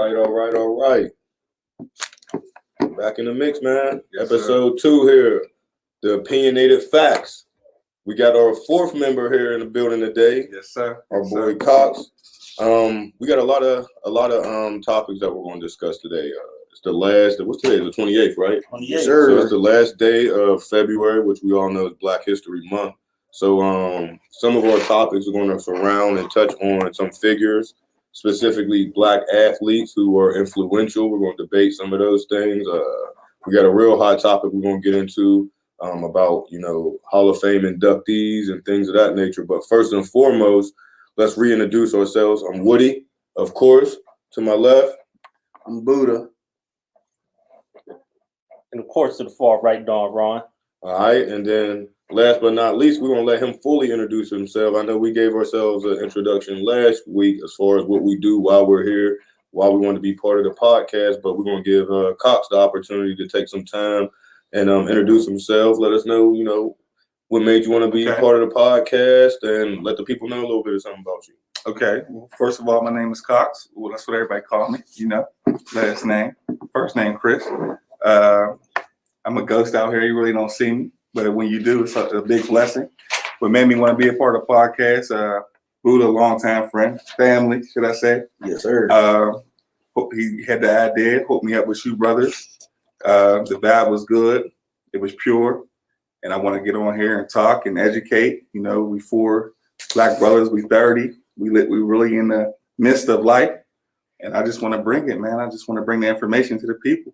All right. Back in the mix, man. Yes, Episode 2 here. The opinionated facts. We got our fourth member here in the building today. Yes, sir. Our boy Cox. We got a lot of topics that we're going to discuss today. It's the last. What's today? The 28th, right? 28th. Yes, sir. So it's the last day of February, which we all know is Black History Month. So some of our topics are going to surround and touch on some figures, specifically Black athletes who are influential. We're going to debate some of those things. We got a real hot topic we're going to get into about, Hall of Fame inductees and things of that nature. But first and foremost, let's reintroduce ourselves. I'm Woody, of course. To my left, I'm Buddha. And of course, to the far right, Don Ron. All right, and then last but not least, we're going to let him fully introduce himself. I know we gave ourselves an introduction last week as far as what we do while we're here, while we want to be part of the podcast, but we're going to give Cox the opportunity to take some time and introduce himself. Let us know, what made you want to be part of the podcast, and let the people know a little bit of something about you. Okay. Well, first of all, my name is Cox. Well, that's what everybody call me, last name. First name, Chris. I'm a ghost out here. You really don't see me. But when you do, it's a big blessing. What made me want to be a part of the podcast, Buddha, longtime friend, family, should I say. Yes, sir. He had the idea, hooked me up with you brothers. The vibe was good. It was pure. And I want to get on here and talk and educate. We four Black brothers, we 30. We really in the midst of life. And I just want to bring it, man. I just want to bring the information to the people.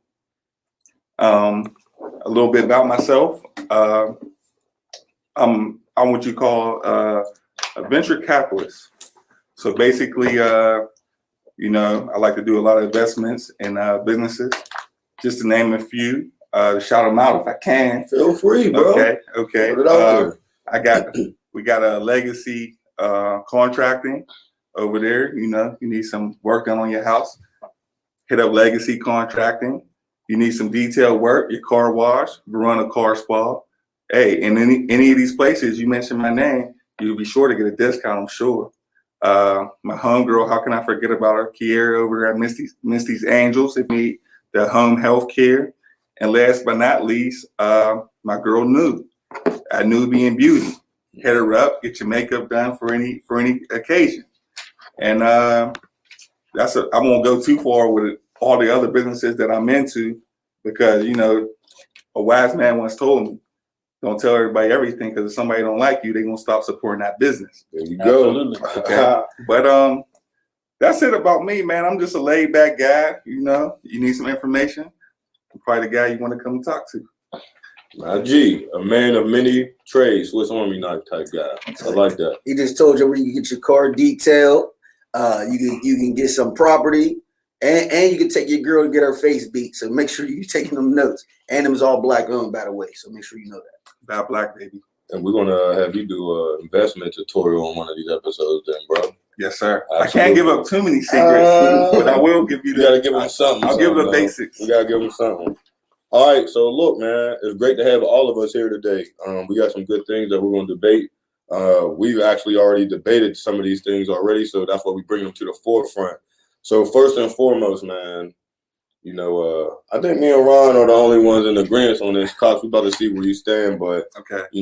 A little bit about myself. I'm what you call a venture capitalist. So basically, I like to do a lot of investments in businesses. Just to name a few, shout them out if I can. Feel free, bro. Okay. Put it out there. We got a legacy contracting over there. You need some work done on your house. Hit up legacy contracting. You need some detailed work, your car wash, run a car spa. Hey, in any of these places, you mentioned my name, you'll be sure to get a discount, I'm sure. My homegirl, how can I forget about her? Kiera over there at Misty's Angels. They need the home health care. And last but not least, my girl New at Nubian Beauty. Hit her up, get your makeup done for any occasion. And I won't go too far with it. All the other businesses that I'm into, because a wise man once told me, don't tell everybody everything, because if somebody don't like you, they're gonna stop supporting that business. There you go. Okay. But that's it about me, man. I'm just a laid back guy. You need some information, I'm probably the guy you want to come talk to. My G, a man of many trades, Swiss Army knife type guy. I like that. He just told you where you can get your car detailed. You can get some property. And you can take your girl to get her face beat. So make sure you're taking them notes. And them's all Black owned, by the way. So make sure you know that. About Black, baby. And we're gonna have you do an investment tutorial on one of these episodes, then, bro. Yes, sir. Absolutely. I can't give up too many secrets, but I will give you. You gotta give them something. I'll give them the basics. We gotta give them something. All right. So look, man, it's great to have all of us here today. We got some good things that we're gonna debate. We've actually already debated some of these things already, so that's why we bring them to the forefront. So first and foremost, man, I think me and Ron are the only ones in agreement on this. Cox, we about to see where you stand, but okay. We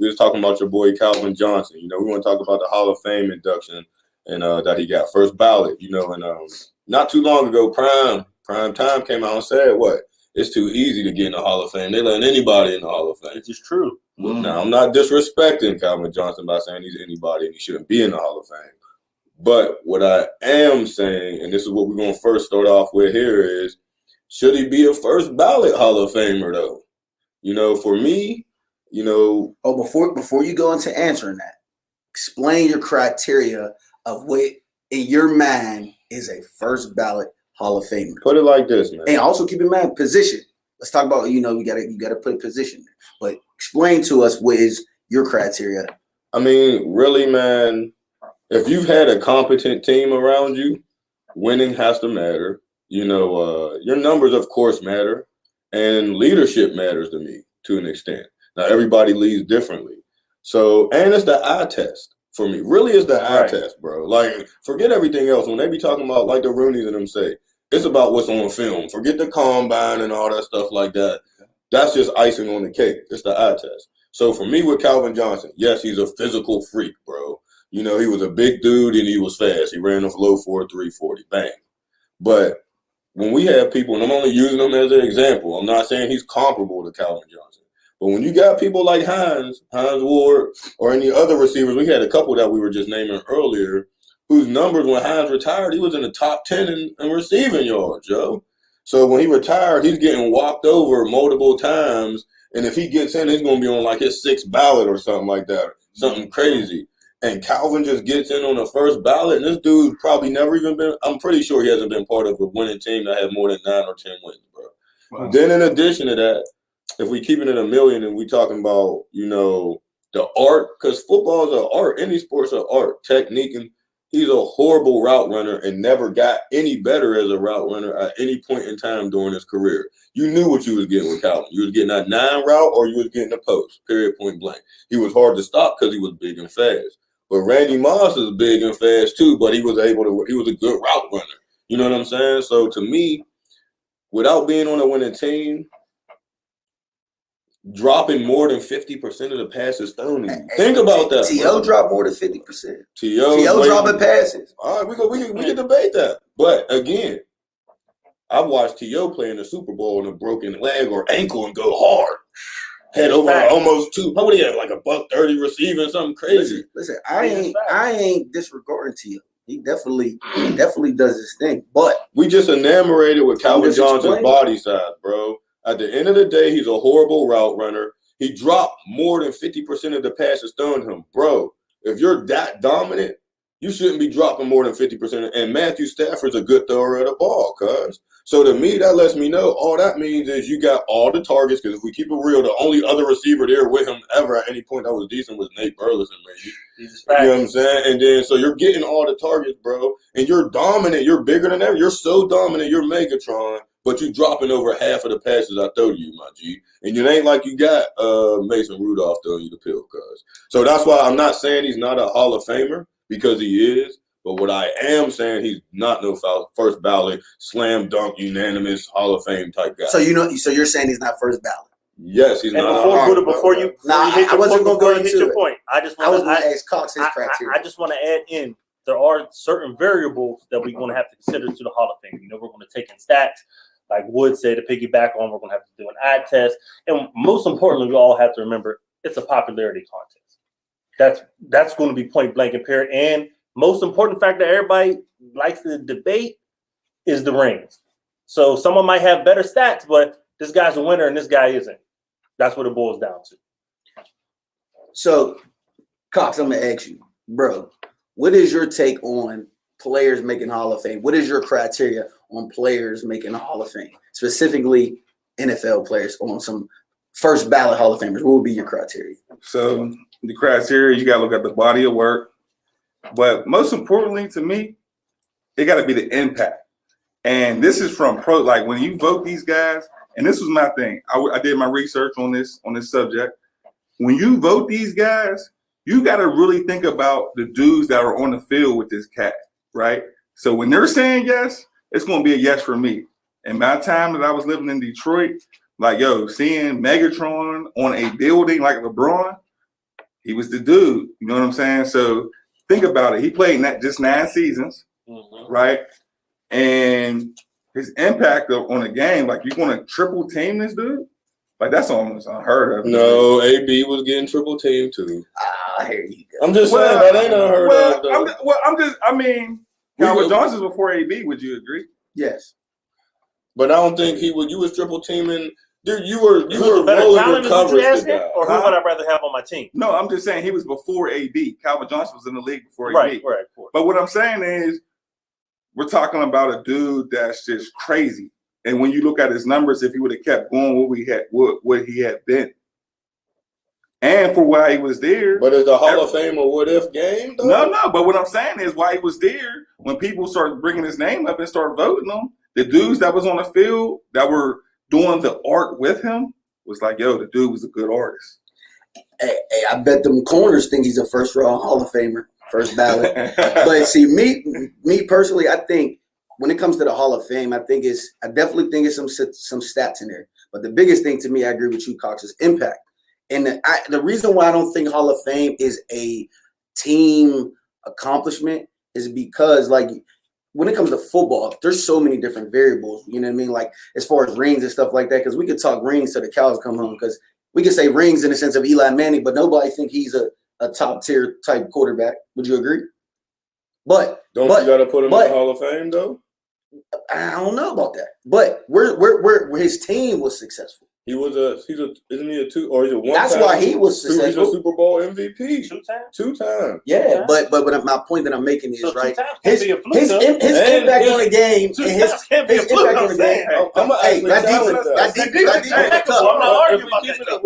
was talking about your boy Calvin Johnson. We want to talk about the Hall of Fame induction and that he got first ballot. And not too long ago, Prime Time came out and said what? It's too easy to get in the Hall of Fame. They letting anybody in the Hall of Fame. Which is true. Now, I'm not disrespecting Calvin Johnson by saying he's anybody and he shouldn't be in the Hall of Fame. But what I am saying, and this is what we're going to first start off with here, is should he be a first ballot Hall of Famer, though? For me, Oh, before you go into answering that, explain your criteria of what in your mind is a first ballot Hall of Famer. Put it like this, man. And also keep in mind position. Let's talk about, you gotta put a position there. But explain to us what is your criteria. I mean, really, man. If you've had a competent team around you, winning has to matter. Your numbers, of course, matter. And leadership matters to me to an extent. Now, everybody leads differently. So, and it's the eye test. for me. Really, it's the eye Right. test, bro. Like, forget everything else. When they be talking about, like the Roonies and them say, it's about what's on film. Forget the combine and all that stuff like that. That's just icing on the cake. It's the eye test. So for me with Calvin Johnson, yes, he's a physical freak, bro. You know, he was a big dude and he was fast. He ran off low 4.340, bang. But when we have people, and I'm only using him as an example, I'm not saying he's comparable to Calvin Johnson. But when you got people like Hines Ward, or any other receivers, we had a couple that we were just naming earlier, whose numbers when Hines retired, he was in the top 10 in receiving yards, yo. So when he retired, he's getting walked over multiple times. And if he gets in, he's going to be on like his 6th ballot or something like that, something crazy. And Calvin just gets in on the first ballot, and this dude's probably never even been, I'm pretty sure he hasn't been part of a winning team that had more than 9 or 10 wins, bro. Wow. Then in addition to that, if we keeping it a million and we talking about, you know, the art, because football is an art, any sports are art, technique, and he's a horrible route runner and never got any better as a route runner at any point in time during his career. You knew what you was getting with Calvin. You was getting a 9 route or you was getting a post, period, point blank. He was hard to stop because he was big and fast. But Randy Moss is big and fast too, but he was a good route runner. You know what I'm saying? So to me, without being on a winning team, dropping more than 50% of the passes thrown. Think about that. T.O. dropped more than 50%. T.O. dropping passes. All right, we can debate that. But again, I've watched T.O. play in the Super Bowl on a broken leg or ankle and go hard. Had over almost 2. What do you have, like a $130 receiving, something crazy? Listen, I ain't disregarding T.O. He definitely does his thing. But we just enamored with Calvin Johnson's body size, bro. At the end of the day, he's a horrible route runner. He dropped more than 50% of the passes thrown to him. Bro, if you're that dominant, you shouldn't be dropping more than 50%. And Matthew Stafford's a good thrower of the ball, cuz. So to me, that lets me know all that means is you got all the targets, because if we keep it real, the only other receiver there with him ever at any point that was decent was Nate Burleson, maybe. You know what I'm saying? And then so you're getting all the targets, bro. And you're dominant. You're bigger than ever. You're so dominant. You're Megatron. But you dropping over half of the passes I throw to you, my G. And it ain't like you got Mason Rudolph throwing you the pill, cuz. So that's why I'm not saying he's not a Hall of Famer, because he is. But what I am saying, he's not no first ballot, slam dunk, unanimous Hall of Fame type guy. So you're saying he's not first ballot? Yes, he's not. Before you hit your point, I was going to ask Cox his criteria. I just want to add in, there are certain variables that we're going to have to consider to the Hall of Fame. You know, we're going to take in stats. Like Wood said, to piggyback on, we're going to have to do an eye test. And most importantly, we all have to remember, it's a popularity contest. That's going to be point blank and period. And most important factor everybody likes to debate is the rings. So someone might have better stats, but this guy's a winner and this guy isn't. That's what it boils down to. So, Cox, I'm going to ask you, bro, what is your take on players making Hall of Fame? What is your criteria on players making a Hall of Fame? Specifically, NFL players on some first ballot Hall of Famers. What would be your criteria? So the criteria, you got to look at the body of work. But most importantly to me, it got to be the impact. And this is from pro, like when you vote these guys, and this was my thing. I did my research on this subject. When you vote these guys, you got to really think about the dudes that are on the field with this cat, right? So when they're saying yes, it's going to be a yes for me. And my time that I was living in Detroit, like, seeing Megatron on a building like LeBron, he was the dude. You know what I'm saying? So think about it. He played just 9 seasons, right? And his impact on the game, like, you're going to triple team this dude? Like, that's almost unheard of. No, AB was getting triple team too. Here you go. I'm just saying that ain't unheard of, though. Calvin Johnson's before AB, would you agree? Yes. But I don't think he would. You was triple teaming. Dude, you were rolling your coverage. Or who would I rather have on my team? No, I'm just saying he was before AB. Calvin Johnson was in the league before AB. Right. But what I'm saying is, we're talking about a dude that's just crazy. And when you look at his numbers, if he would have kept going, what he had been, and for why he was there. But is the Hall of Fame a what if game, though? No. But what I'm saying is, why he was there, when people started bringing his name up and started voting him, the dudes that was on the field that were doing the art with him was like, the dude was a good artist. Hey, I bet them corners think he's a first round Hall of Famer, first ballot. But see, me personally, I think when it comes to the Hall of Fame, I definitely think it's some stats in there. But the biggest thing to me, I agree with you, Cox, is impact. And the reason why I don't think Hall of Fame is a team accomplishment is because, like, when it comes to football, there's so many different variables. You know what I mean? Like, as far as rings and stuff like that, because we could talk rings till the cows come home. Because we can say rings in the sense of Eli Manning, but nobody think he's a top tier type quarterback. Would you agree? But you got to put him in the Hall of Fame though? I don't know about that. But where his team was successful. Isn't he a two or is it one? That's why he was successful. He's a Super Bowl MVP. 2 times. 2 times. Yeah, but my point that I'm making is right. His impact on the game and his impact on the game. I'm not arguing about that.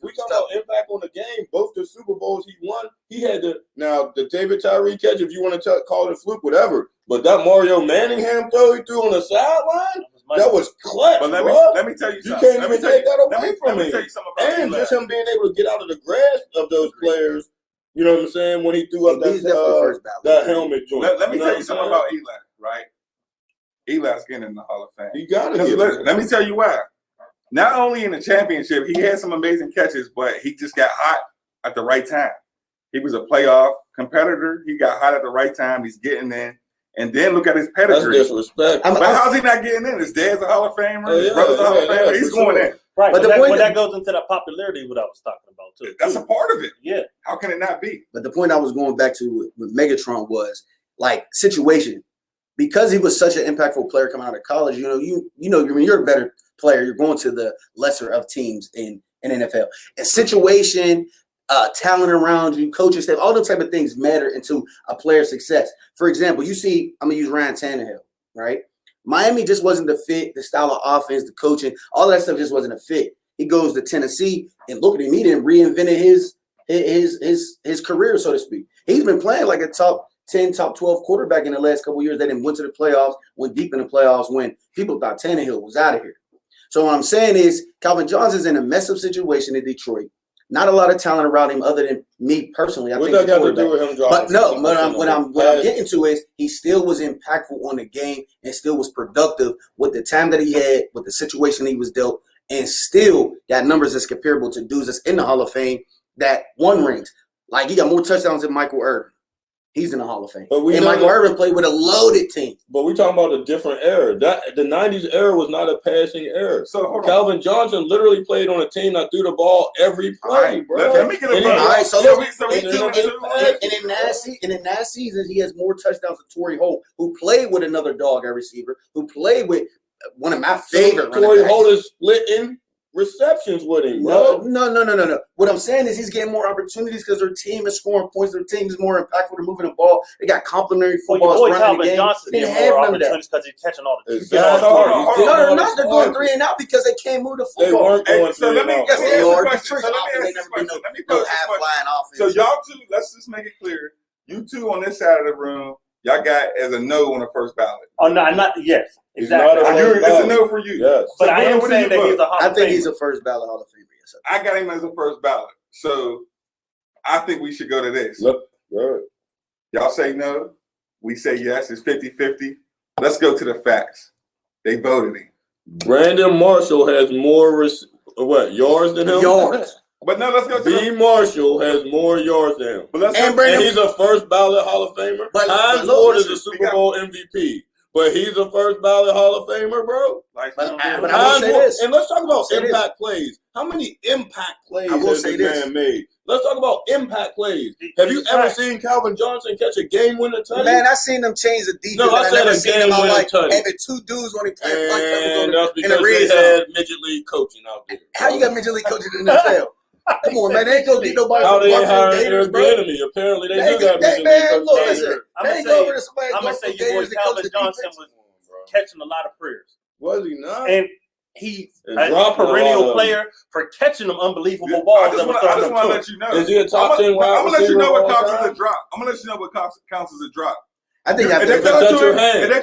We talk about impact on the game. Both the Super Bowls he won, he had the David Tyree catch, if you want to call it a fluke, whatever. But that Mario Manningham throw he threw on the sideline, that was clutch. But let me tell you something. You can't even take that away from me. And just him being able to get out of the grasp of those players. You know what I'm saying? When he threw up that helmet joint. Let me tell you something about Eli, right? Eli's getting in the Hall of Fame. You got to. Let me tell you why. Not only in the championship, he had some amazing catches, but he just got hot at the right time. He was a playoff competitor. He got hot at the right time. He's getting in. And then look at his pedigree. That's disrespect. But how's he not getting in? His dad's a Hall of Famer. His brother's a Hall of Famer. He's going in. Right. But that goes into that popularity, what I was talking about, too. That's a part of it. Yeah. How can it not be? But the point I was going back to with Megatron was, like, situation. Because he was such an impactful player coming out of college, when you're a better player, you're going to the lesser of teams in NFL. And situation, talent around you, coaching staff, all those type of things matter into a player's success. For example, you see, I'm going to use Ryan Tannehill, right? Miami just wasn't the fit, the style of offense, the coaching, all that stuff just wasn't a fit. He goes to Tennessee, and look at him, he didn't reinvented his career, so to speak. He's been playing like a top 10, top 12 quarterback in the last couple of years. They didn't went to the playoffs, went deep in the playoffs when people thought Tannehill was out of here. So what I'm saying is Calvin Johnson's in a mess up situation in Detroit. Not a lot of talent around him other than me personally. What that got to do with him dropping? But no, what I'm getting to is he still was impactful on the game and still was productive with the time that he had, with the situation he was dealt, and still got numbers that's comparable to dudes that's in the Hall of Fame that won rings. Like, he got more touchdowns than Michael Irvin. He's in the Hall of Fame. And Michael Irvin played with a loaded team. But we're talking about a different era. The 90s era was not a passing era. So Calvin Johnson literally played on a team that threw the ball every play, bro. Let me get a all right, so in in that season, he has more touchdowns than Torrey Holt, who played with another dog at receiver, who played with one of my favorite Torrey Holt is splitting receptions with him, bro. No. What I'm saying is he's getting more opportunities because their team is scoring points. Their team is more impactful. They're moving the ball. They got complimentary footballs running Calvin the game. Johnson They didn't get have more none of that. opportunities because he's catching all the Exactly. No, they're not. They're going 3 and out because they can't move the They football. weren't going So let me out. ask They you are. a question. Detroit's offense, they never been no half-flying offense. So y'all two, let's just make it clear. You two on this side of the room, y'all got as a no on the first ballot. Oh, no, I'm not. Yes, exactly. It's a no for you. Yes. But I am saying that he's a Hall of Famer. I think he's a first ballot Hall of Famer. Yes, I got him as a first ballot. So I think we should go to this. Look, good. Y'all say no. We say yes. It's 50-50. Let's go to the facts. They voted him. Brandon Marshall has more yards than him? Yards. But no, let's go to B. Marshall has more yards than him. But and he's a first ballot Hall of Famer. Hines Ward is a Super Bowl MVP. But he's a first ballot Hall of Famer, bro. But I will say this. And let's talk about impact plays. How many impact plays has this man made? Let's talk about impact plays. Have you ever seen Calvin Johnson catch a game-winner touchdown? Man, I seen them change the defense. No, I said never a seen them game-winner touchdown. having 2 dudes when they play And that's in the because red they zone. had midget league coaching out there. How you got Major League coaching in the NFL? Come on, man. They ain't gonna get nobody How from they Buffalo hired Gators, Eric bro. Bieniemy? Apparently they do got midget league Man, look, coaching. listen. I'm They gonna ain't go over to somebody I'm gonna go say from your boy Gators to coach Calvin the Johnson defense. was catching a lot of prayers. Was he not? And he's And a dropping a lot perennial of player for catching them unbelievable I balls. just want to let you know. Is he a top 10 wide I'm gonna let you know what receiver counts of all as a drop. I'm gonna let you know what counts as a drop. I think If after they the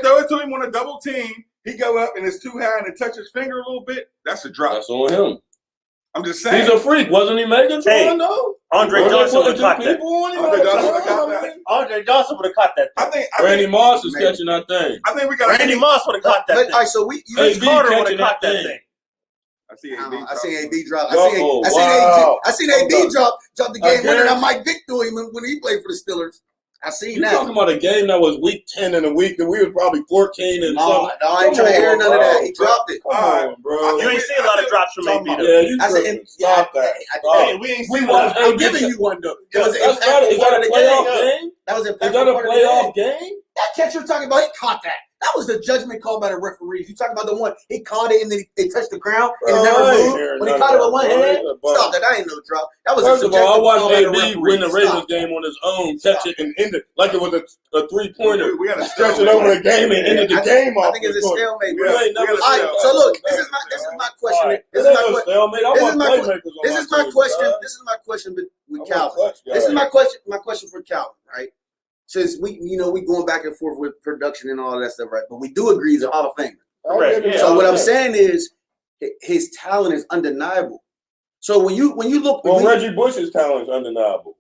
throw it to him on a double team, he go up and it's too high and it touches his finger a little bit. That's a drop. That's on him. I'm just saying. He's a freak. Wasn't he Megatron, though? Andre Johnson would have caught that. Andre Johnson would have caught that. I think Randy Moss is catching that thing. I think we got Randy Moss would have caught that thing. All right, so Vince Carter would have caught that thing. I seen AB drop. I seen AB drop the game winner. And Mike Vick threw him when he played for the Steelers. I seen that. You talking about a game that was week 10 in a week, and we was probably 14 and something. No, I ain't trying to hear none of that. He dropped it. Come on, bro. You ain't seen a lot of drops from AB. Yeah, you stop that. I'm giving you one though. Is that a playoff game? That was a playoff game? That catch you're talking about, he caught that. That was the judgment call by the referees. You talking about the one he caught it and then it touched the ground and it never moved. When he caught it with one hand, stop that. I ain't no drop. That was first of all, I watched AB win the Ravens game on his own, catch it and end it like it was a 3-pointer. We had to stretch it over the game and ended the game off. I think it's a stalemate. So look, this is my question. This is my question with Calvin. This is my question for Calvin, right? Since we going back and forth with production and all of that stuff, right? But we do agree he's a Hall of Famer. Right. Yeah, so what I'm saying is his talent is undeniable. So when you look, Reggie Bush's talent is undeniable.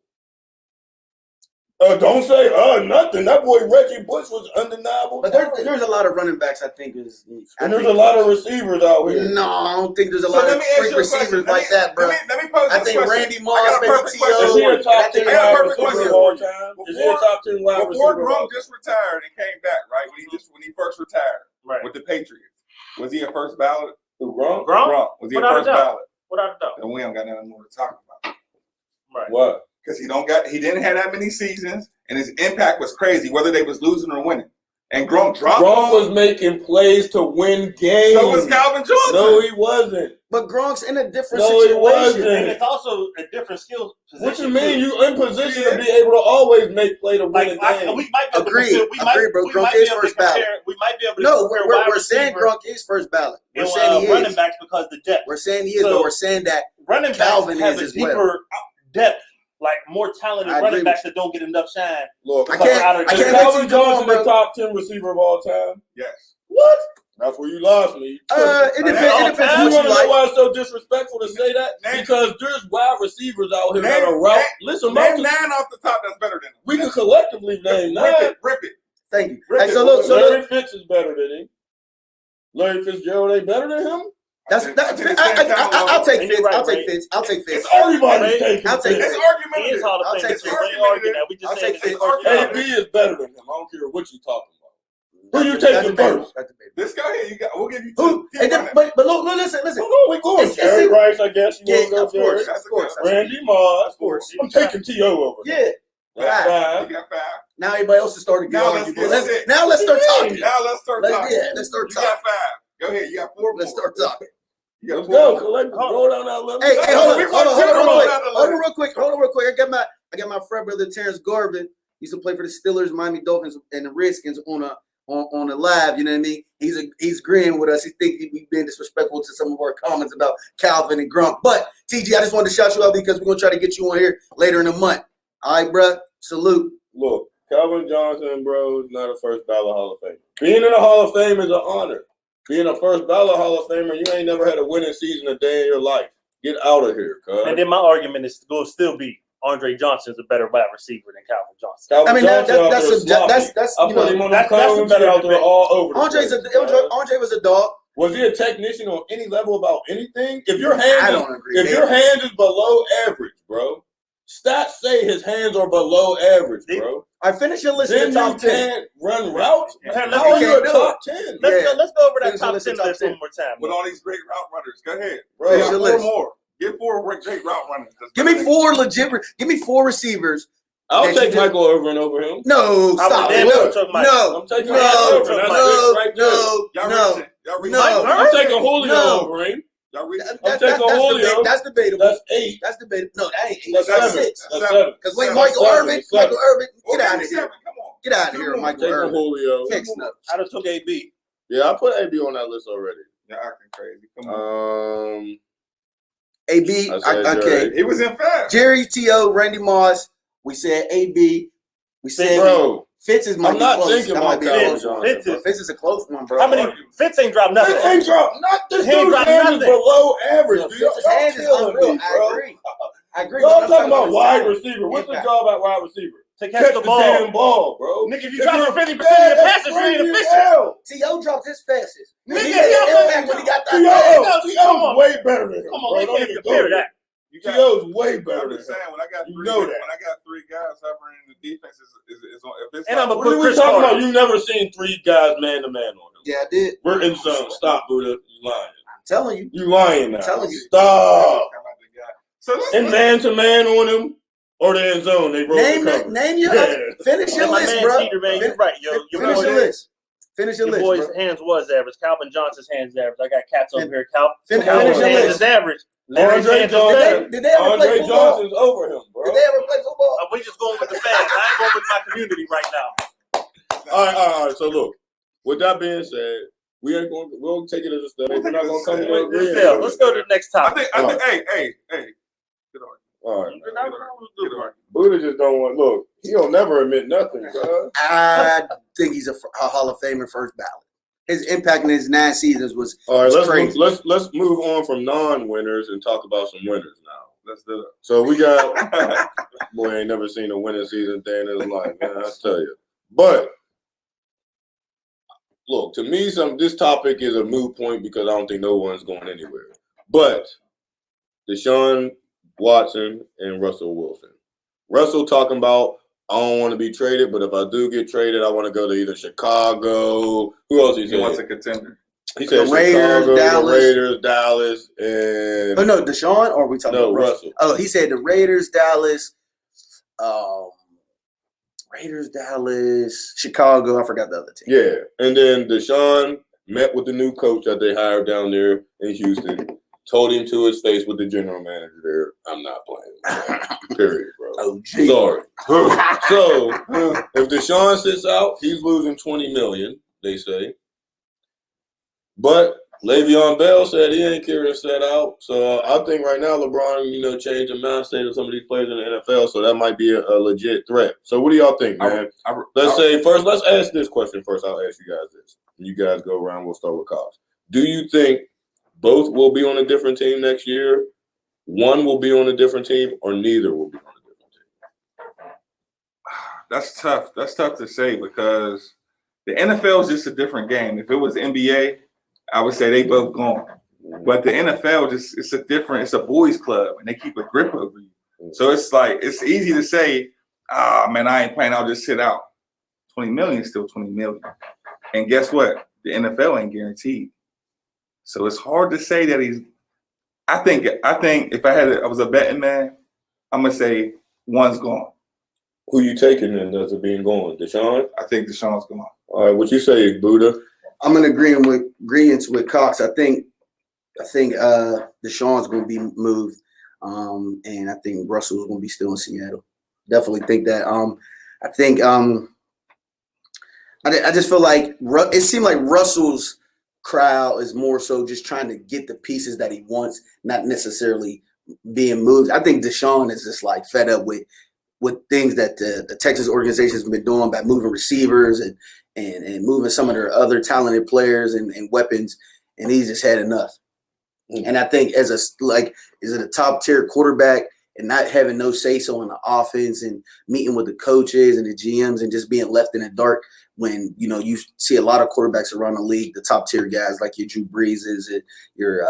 Don't say nothing. That boy Reggie Bush was undeniable. But there's a lot of running backs I think is. And there's a lot of receivers out here. No, I don't think there's a lot of great receivers like that, bro. Let me pose I think Randy Moss, Is he a top 10 wide receiver of all time? Is he a top 10 wide receiver? Before Gronk just retired and came back, right? When he first retired, right, with the Patriots, was he a first ballot? Gronk? Was he a first ballot? Without a doubt. And we don't got nothing more to talk about. Right. What? Because he didn't have that many seasons, and his impact was crazy, whether they was losing or winning. And Gronk was making plays to win games. So was Calvin Johnson. No, he wasn't. But Gronk's in a different situation. He wasn't. And it's also a different skill position. What you mean? You in position to be able to always make play to win a game. We might be able Agree, bro. Gronk is first ballot. We might be able to we're saying Gronk is first ballot. We're saying he is. Running backs because the depth. We're saying he is, but we're saying that running Calvin backs is have a deeper depth. Like more talented running backs that don't get enough shine. Look, I can't Calvin Johnson the top 10 receiver of all time? Yes. What? That's where you lost me. It depends. You want to know why it's so disrespectful to say that? Because there's wide receivers out here that are route. Listen, name 9 off the top that's better than him. We can collectively name 9. Rip it. Thank you. Larry Fitz is better than him. Larry Fitzgerald ain't better than him. I'll take Fitz. I'll take Fitz. Everybody's taking I'll take Fitz. He is Hall of Fame. I'll take Fitz. AB is better than him. I don't care what you're talking about. Who you taking first? Let's go ahead. We'll give you 2. But look, listen. We going Jerry Rice, I guess. You want to go Jerry? Of course. Randy Moss. Of course. I'm taking T.O. over. Yeah. That's 5. You got 5. Now everybody else is starting to Now let's start talking. Let's start talking. Yeah, let's start talking. You got 5. Go ahead. You got 4 more. Let's start talking. Let's go. Roll down that level. Hey, hold on real quick. I got my frat brother Terrence Garvin. He used to play for the Steelers, Miami Dolphins, and the Redskins on a live. You know what I mean? He's agreeing with us. He thinks we've been disrespectful to some of our comments about Calvin and Gronk. But TG, I just wanted to shout you out because we're gonna try to get you on here later in the month. All right, bro. Salute. Look, Calvin Johnson, bro, is not a first ballot Hall of Famer. Being in the Hall of Fame is an honor. Being a first ballot Hall of Famer, you ain't never had a winning season a day in your life. Get out of here, cuz. And then my argument is going to still be Andre Johnson's a better wide receiver than Calvin Johnson. That's better all over. Andre was a dog. Was he a technician on any level about anything? If your hand, I don't agree. If your hand is below average, bro, stats say his hands are below average, bro. I finish your list. Then top 10. Can't run routes. How are you a top 10? Let's go over that top 10 list one more time. With all these great route runners, go ahead. Bro, 4 more. Get 4 great route runners. Give me 4 legit. Give me 4 receivers. I'll take Michael Irvin over him. No, stop. I'm taking I'm taking Julio over him. That's debatable. That's 8. That's debatable. No, that ain't 8. That's 6. That's 7. Because wait, Michael Irvin, get out of here. Get out of here, Michael Irvin. Julio. I done took AB. Yeah, I put AB on that list already. You're acting crazy. Come on. AB. Okay. He was in 5. Jerry, T.O., Randy Moss. We said AB. We said bro. Fitz is I'm not thinking about Calvin Johnson. Fitz is a close one, bro. How many? Fitz ain't dropped nothing. Fitz ain't dropped nothing. This dude's hand is below average. Fitz's hand is unreal. I agree. Y'all talking about wide receiver. What's the job at wide receiver? To catch the ball. Damn ball, bro. Nigga, if you drop 50% of your passes, you ain't efficient. T.O. dropped his passes. He T.O.'s way better than him. Come on, you can't compare that. T.O.'s way better I'm than just saying, him. when I got three guys hovering in the defense, is on. If it's and I'm a what are we talking about? You never seen 3 guys man to man on him. Yeah, I did. We're in zone. Stop, Buddha. You lying. I'm telling you. You lying now. I'm telling you. Stop. So And man to man on him or the end zone. They roll the cover. Name your finish your list, man, bro. Cheater, man, you're right. Finish your list. Finish your list. Your boy's bro. hands was average. Calvin Johnson's hands is average. I got cats over here. Finish Calvin's your hands list. is average. Andre Johnson. Did they ever play football? Johnson's over him, bro. Did they ever play football? We just going with the fans. I ain't going with my community right now. All right. So look, with that being said, we'll take it as a step. We're not gonna come to agreement. Let's go to the next topic. I think. Hey. Good argument. All right. Buddha just don't want. Look, he'll never admit nothing, cuz. I think he's a Hall of Famer first ballot. His impact in his 9 seasons was all right. crazy. Let's move on from non-winners and talk about some winners now. Let's do it. So we got boy ain't never seen a winning season day in his life, man. I tell you. But look, to me, this topic is a moot point because I don't think no one's going anywhere. But Deshaun Watson and Russell Wilson. Russell talking about, I don't want to be traded, but if I do get traded, I want to go to either Chicago. Who else he said? He wants a contender. He said the Raiders, Chicago, Dallas. the Raiders, Dallas, and... Oh, no, Deshaun, or are we talking about Russell? Oh, he said the Raiders, Dallas, Chicago. I forgot the other team. Yeah, and then Deshaun met with the new coach that they hired down there in Houston, told him to his face with the general manager there, I'm not playing. Period, bro. Oh, gee. Sorry. So, if Deshaun sits out, he's losing $20 million, they say. But Le'Veon Bell said he ain't care to sit out. So, I think right now LeBron, changed the mind state of some of these players in the NFL, so that might be a legit threat. So, what do y'all think, man? Let's ask this question first. I'll ask you guys this. You guys go around. We'll start with Cobbs. Do you think both will be on a different team next year? One will be on a different team, or neither will be on a different team? That's tough. That's tough to say because the NFL is just a different game. If it was NBA, I would say they both gone. But the NFL it's a boys club and they keep a grip over you. So it's easy to say, man, I ain't playing, I'll just sit out. 20 million is still 20 million. And guess what? The NFL ain't guaranteed. So it's hard to say that I think if I was a betting man, I'm gonna say one's gone. Who you taking then as it being gone? Deshaun? I think Deshaun's gone. All right, what you say, Buddha? I'm in agreement with Cox. I think Deshaun's going to be moved, and I think Russell's going to be still in Seattle. Definitely think that. I just feel like it seemed like Russell's crowd is more so just trying to get the pieces that he wants, not necessarily being moved. I think Deshaun is just like fed up with things that the Texas organization has been doing by moving receivers and moving some of their other talented players and weapons, and he's just had enough. And I think is it a top tier quarterback and not having no say so in the offense and meeting with the coaches and the GMs and just being left in the dark when you see a lot of quarterbacks around the league, the top tier guys like your Drew Breeses and your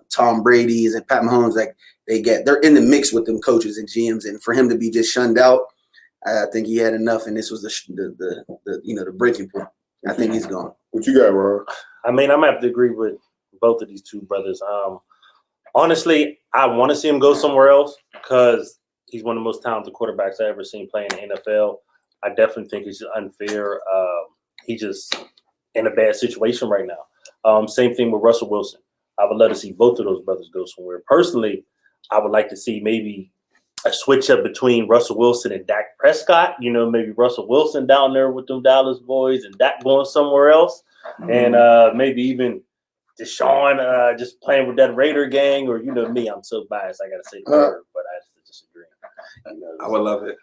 Tom Brady's and Pat Mahomes, like they're in the mix with them coaches and GMs, and for him to be just shunned out, I think he had enough, and this was the breaking point. I think he's gone. What you got, Ron? I mean, I'm gonna have to agree with both of these two brothers. Honestly, I want to see him go somewhere else because he's one of the most talented quarterbacks I ever seen play in the NFL. I definitely think it's unfair. He's just in a bad situation right now. Same thing with Russell Wilson. I would love to see both of those brothers go somewhere. Personally, I would like to see maybe a switch up between Russell Wilson and Dak Prescott. Maybe Russell Wilson down there with them Dallas boys and Dak going somewhere else. Mm-hmm. And maybe even Deshaun just playing with that Raider gang, or me, I'm so biased. I got to say the word, but I just disagree. I would love it.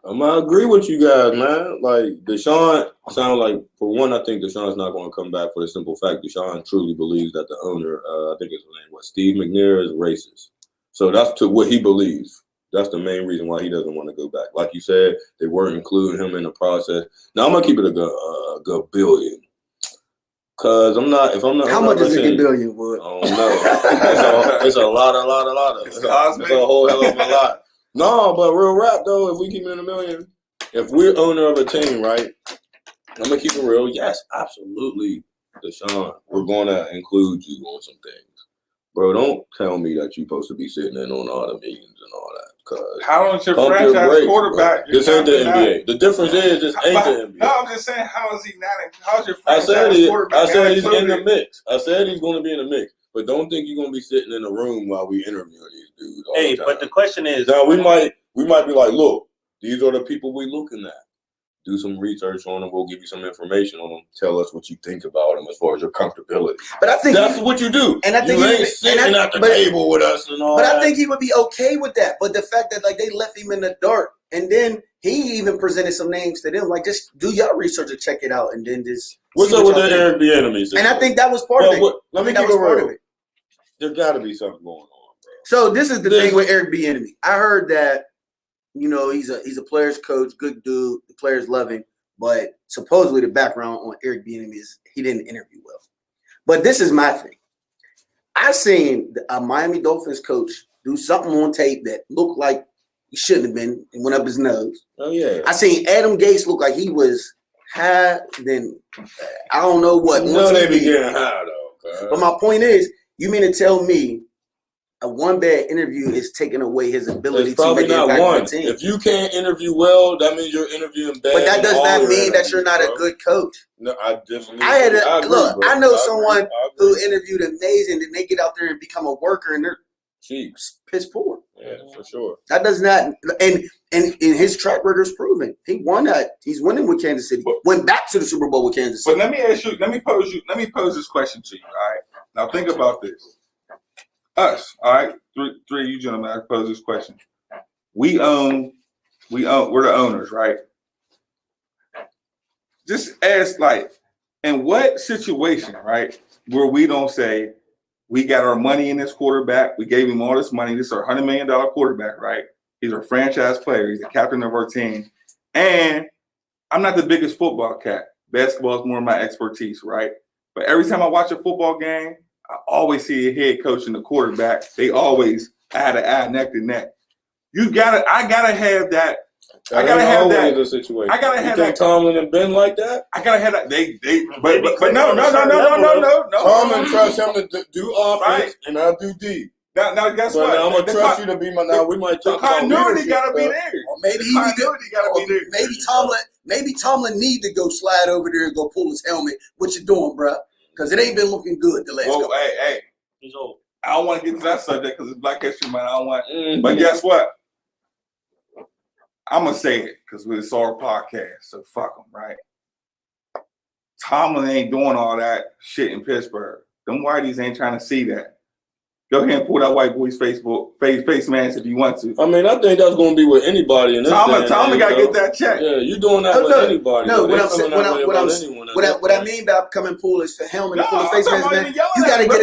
I'm gonna agree with you guys, man. Like Deshaun sound like, for one, I think Deshaun's not going to come back for the simple fact Deshaun truly believes that the owner, I think his name was Steve McNair, is racist. So that's to what he believes. That's the main reason why he doesn't want to go back. Like you said, they weren't including him in the process. Now I'm gonna keep it a good billion. Cause I'm not. If I'm not, how much is a billion, Wood? I don't know. It's a lot. It's a whole hell of a lot. No, but real rap though. If we keep it in a million, if we're owner of a team, right? I'm gonna keep it real. Yes, absolutely, Deshaun. We're gonna include you on some things, bro. Don't tell me that you're supposed to be sitting in on all the millions and all that. Cause how is your franchise quarterback? This ain't the NBA. The difference is this ain't the NBA. No, I'm just saying, how is he not? How's your franchise quarterback? I said he's in the mix. I said he's going to be in the mix. But don't think you're going to be sitting in a room while we interview these dudes. Hey, but the question is, now we might be like, look, these are the people we looking at. Do some research on them. We'll give you some information on them. Tell us what you think about them as far as your comfortability. But I think that's what you do. And I think you ain't sitting at the table with us and all that. But I think he would be okay with that. But the fact that like they left him in the dark, and then he even presented some names to them, like just do your research and check it out, and then just what's up with the Eric Bieniemy? And I think that was part of it. Let me keep it real. There got to be something going on, bro. So this is the thing with Eric Bieniemy. I heard that, you know, he's a player's coach, good dude. The players love him, but supposedly the background on Eric Bieniemy is he didn't interview well. But this is my thing. I seen a Miami Dolphins coach do something on tape that looked like he shouldn't have been and went up his nose. Oh yeah. I seen Adam Gase look like he was high. Then I don't know what. No, they be getting high though. But my point is, you mean to tell me a one bad interview is taking away his ability to make an impact on the team? If you can't interview well, that means you're interviewing bad. But that does not mean that you're not a good coach. No, I definitely. I know someone who interviewed amazing, and they get out there and become a worker, and they're piss poor. Yeah, for sure. That does not, and his track record is proven. He won that. He's winning with Kansas City. Went back to the Super Bowl with Kansas City. But let me ask you. Let me pose this question to you. All right. Now think about this. Us, all right, three of you gentlemen, I pose this question. We're the owners, right? Just ask, like, in what situation, right, where we don't say, we got our money in this quarterback, we gave him all this money, this is our $100 million quarterback, right? He's our franchise player, he's the captain of our team. And I'm not the biggest football cat. Basketball is more of my expertise, right? But every time I watch a football game, I always see a head coach and the quarterback. They always eye to eye, neck to neck. I gotta have that. I gotta have that. The situation. I gotta have that. Tomlin and Ben like that. I gotta have that. But no. Tomlin trusts him to do offense, and I'll do D. Now guess what? Now I'm gonna trust you to be my. Now we might talk about continuity. Gotta be there. Or maybe gotta be there. Maybe Tomlin need to go slide over there and go pull his helmet. What you doing, bro? Because it ain't been looking good the last couple. Hey. He's old. I don't want to get to that subject because it's Black History Month. I don't want. But guess what? I'm gonna say it because it's our podcast, so fuck them, right? Tomlin ain't doing all that shit in Pittsburgh. Them whiteys ain't trying to see that. Go ahead and pull that white boy's face mask if you want to. I mean, I think that's going to be with anybody in this. Tomlin got to get that check. Yeah, you doing that with anybody. No, what I mean by coming pull his helmet and pull his face mask, man, you got to get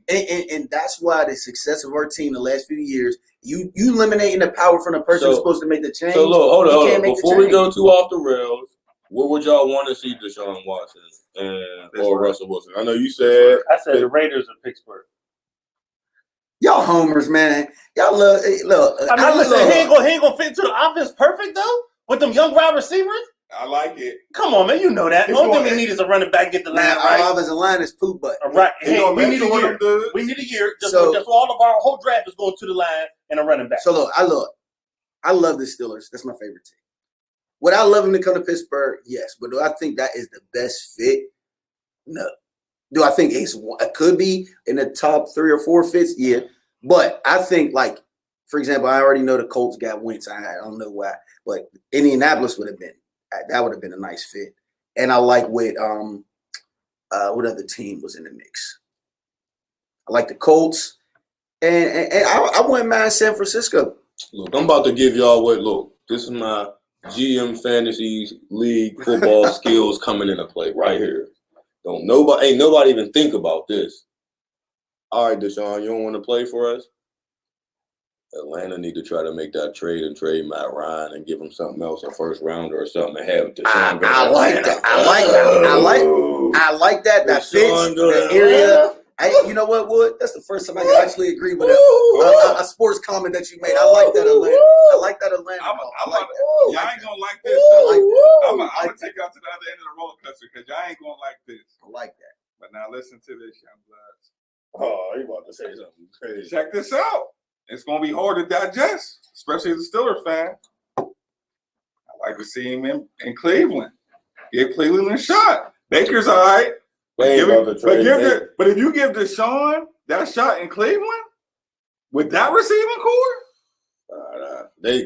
it. And that's why the success of our team the last few years, you eliminating the power from the person who's supposed to make the change. So look, hold on. Before we go too off the rails, where would y'all want to see Deshaun Watson or Russell Wilson? I know you said. I said the Raiders of Pittsburgh. Y'all homers, man. Y'all love. Look, I mean, listen, he ain't gonna fit into the offense perfect though with them young wide receivers. I like it. Come on, man. You know that. The only thing we need is a running back, get the line right. Our offensive line is poop butt. Right. Hey, we need a year. We need a year. Just all of our whole draft is going to the line and a running back. So look, I love the Steelers. That's my favorite team. Would I love him to come to Pittsburgh? Yes. But do I think that is the best fit? No. Do I think it could be in the top 3 or 4 fits? Yeah. But I think, like, for example, I already know the Colts got Wentz. I don't know why. But Indianapolis would have been a nice fit. And I like what other team was in the mix. I like the Colts. And I wouldn't mind San Francisco. Look, I'm about to give y'all This is my GM Fantasy League football skills coming into play right here. Ain't nobody even think about this. All right, Deshaun, you don't want to play for us? Atlanta need to try to make that trade and trade Matt Ryan and give him something else, a first rounder or something, and have Deshaun go. I like that. I like that. That fits the area. You know what, Wood? That's the first time I can actually agree with a sports comment that you made. I like that, Atlanta. I like that, Atlanta. Y'all ain't gonna like this. I'm gonna take y'all to the other end of the roller coaster because y'all ain't gonna like this. I like that. But now listen to this, young bloods. Oh, you about to say something crazy. Check this out. It's gonna be hard to digest, especially as a Steelers fan. I like to see him in Cleveland. Give Cleveland a shot. Baker's all right. But if you give Deshaun that shot in Cleveland with that receiving core,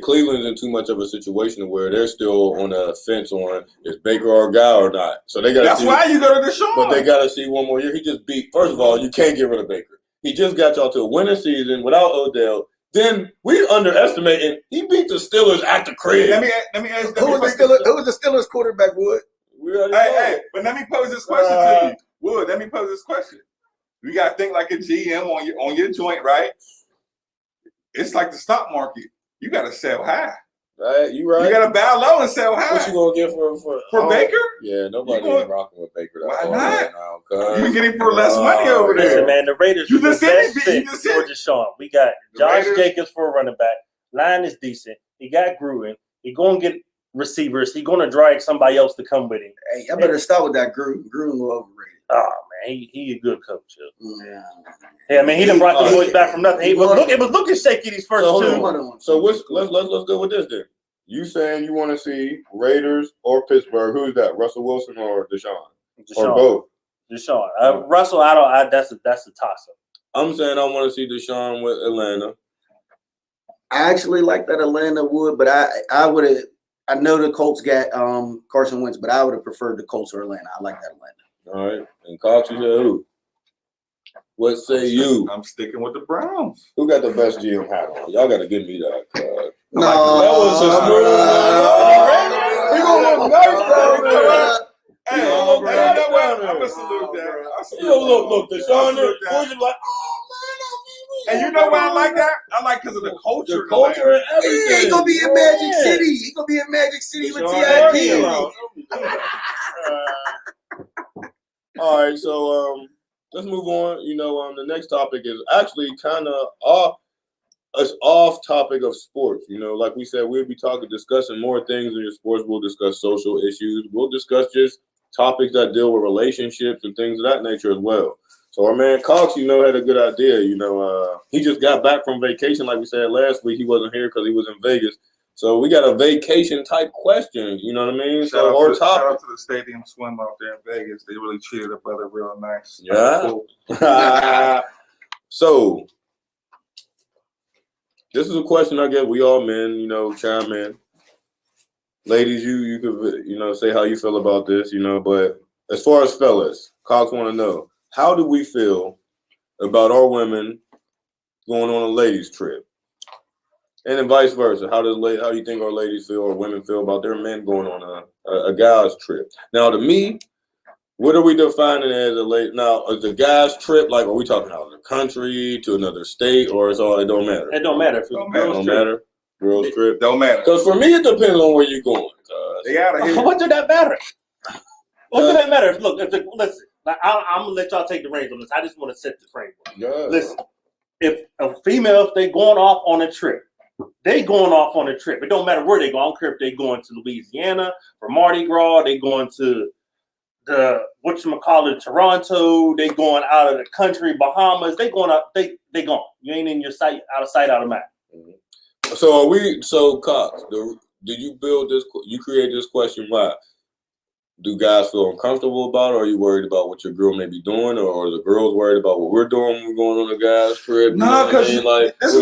Cleveland's in too much of a situation where they're still on the fence on is Baker our guy or not. So they got. That's why you go to Deshaun. But they got to see one more year. He just beat. First of all, you can't get rid of Baker. He just got y'all to a winning season without Odell. Then we underestimating. He beat the Steelers at the crib. Let me ask. Who was the Steelers quarterback? Wood. But let me pose this question to you. Wood, let me pose this question. You gotta think like a GM on your joint, right? It's like the stock market. You gotta sell high. Right, you right. You gotta bow low and sell high. What you gonna get for Baker? Yeah, nobody is rocking with Baker. Why not? You can get him for less money over there. Listen, man, the Raiders are the best fit for Deshaun. We got Josh Jacobs for a running back. Line is decent. He got Gruden. He gonna get receivers. He gonna drag somebody else to come with him. Hey, I better start with that Gruden. Gruden a little overrated. Oh man, he a good coach. Yeah, man, he done brought the boys back from nothing. It was looking shaky these first two. So let's go with this then. You saying you want to see Raiders or Pittsburgh? Who's that? Russell Wilson or Deshaun? Or both? Deshaun. Russell, that's a toss-up. I'm saying I want to see Deshaun with Atlanta. I actually like that Atlanta would, but I would have. I know the Colts got Carson Wentz, but I would have preferred the Colts or Atlanta. I like that Atlanta. All right. And Cox, you said who? What say you? I'm sticking with the Browns. Who got the best GM hat on? Y'all got to give me that. No, that was a smooth. We gonna look nice, bro. Hey, I'm gonna salute that. Look, Deshaun, boys are like, and you know why I like that? I like because of the culture. The culture and everything. Yeah, he gonna be in Magic City. He gonna be in Magic City with TIP. All right, so let's move on. The next topic is actually kind of off topic of sports. Like we said, we'll be discussing more things in your sports. We'll discuss social issues. We'll discuss just topics that deal with relationships and things of that nature as well. So our man Cox, had a good idea. He just got back from vacation, like we said last week. He wasn't here because he was in Vegas. So we got a vacation type question. You know what I mean? Shout out to the Stadium Swim out there in Vegas. They really treated a brother real nice. Yeah. Cool. So this is a question I guess we all men, chime in. Ladies, you could say how you feel about this, but as far as fellas, Cox want to know, how do we feel about our women going on a ladies trip? And then vice versa. How do you think our ladies feel or women feel about their men going on a guy's trip? Now, to me, what are we defining as a lady? Now, is the guy's trip, like, are we talking out of the country to another state, or it don't matter? It don't matter. Don't matter. Girls trip. Don't matter. Because for me, it depends on where you're going. They out of here. What did that matter? What did that matter? Listen, I'm gonna let y'all take the reins on this. I just want to set the framework. Yeah. Listen, if a female, if they going off on a trip, they going off on a trip. It don't matter where they go. I don't care if they going to Louisiana for Mardi Gras. They going to the Toronto. They going out of the country, Bahamas. They going out. They gone. You ain't in your sight, out of sight, out of mind. Mm-hmm. So Cox, did you build this? You create this question? Why? Do guys feel uncomfortable about it? Or are you worried about what your girl may be doing? Or are the girls worried about what we're doing when we're going on a guy's trip? No, because this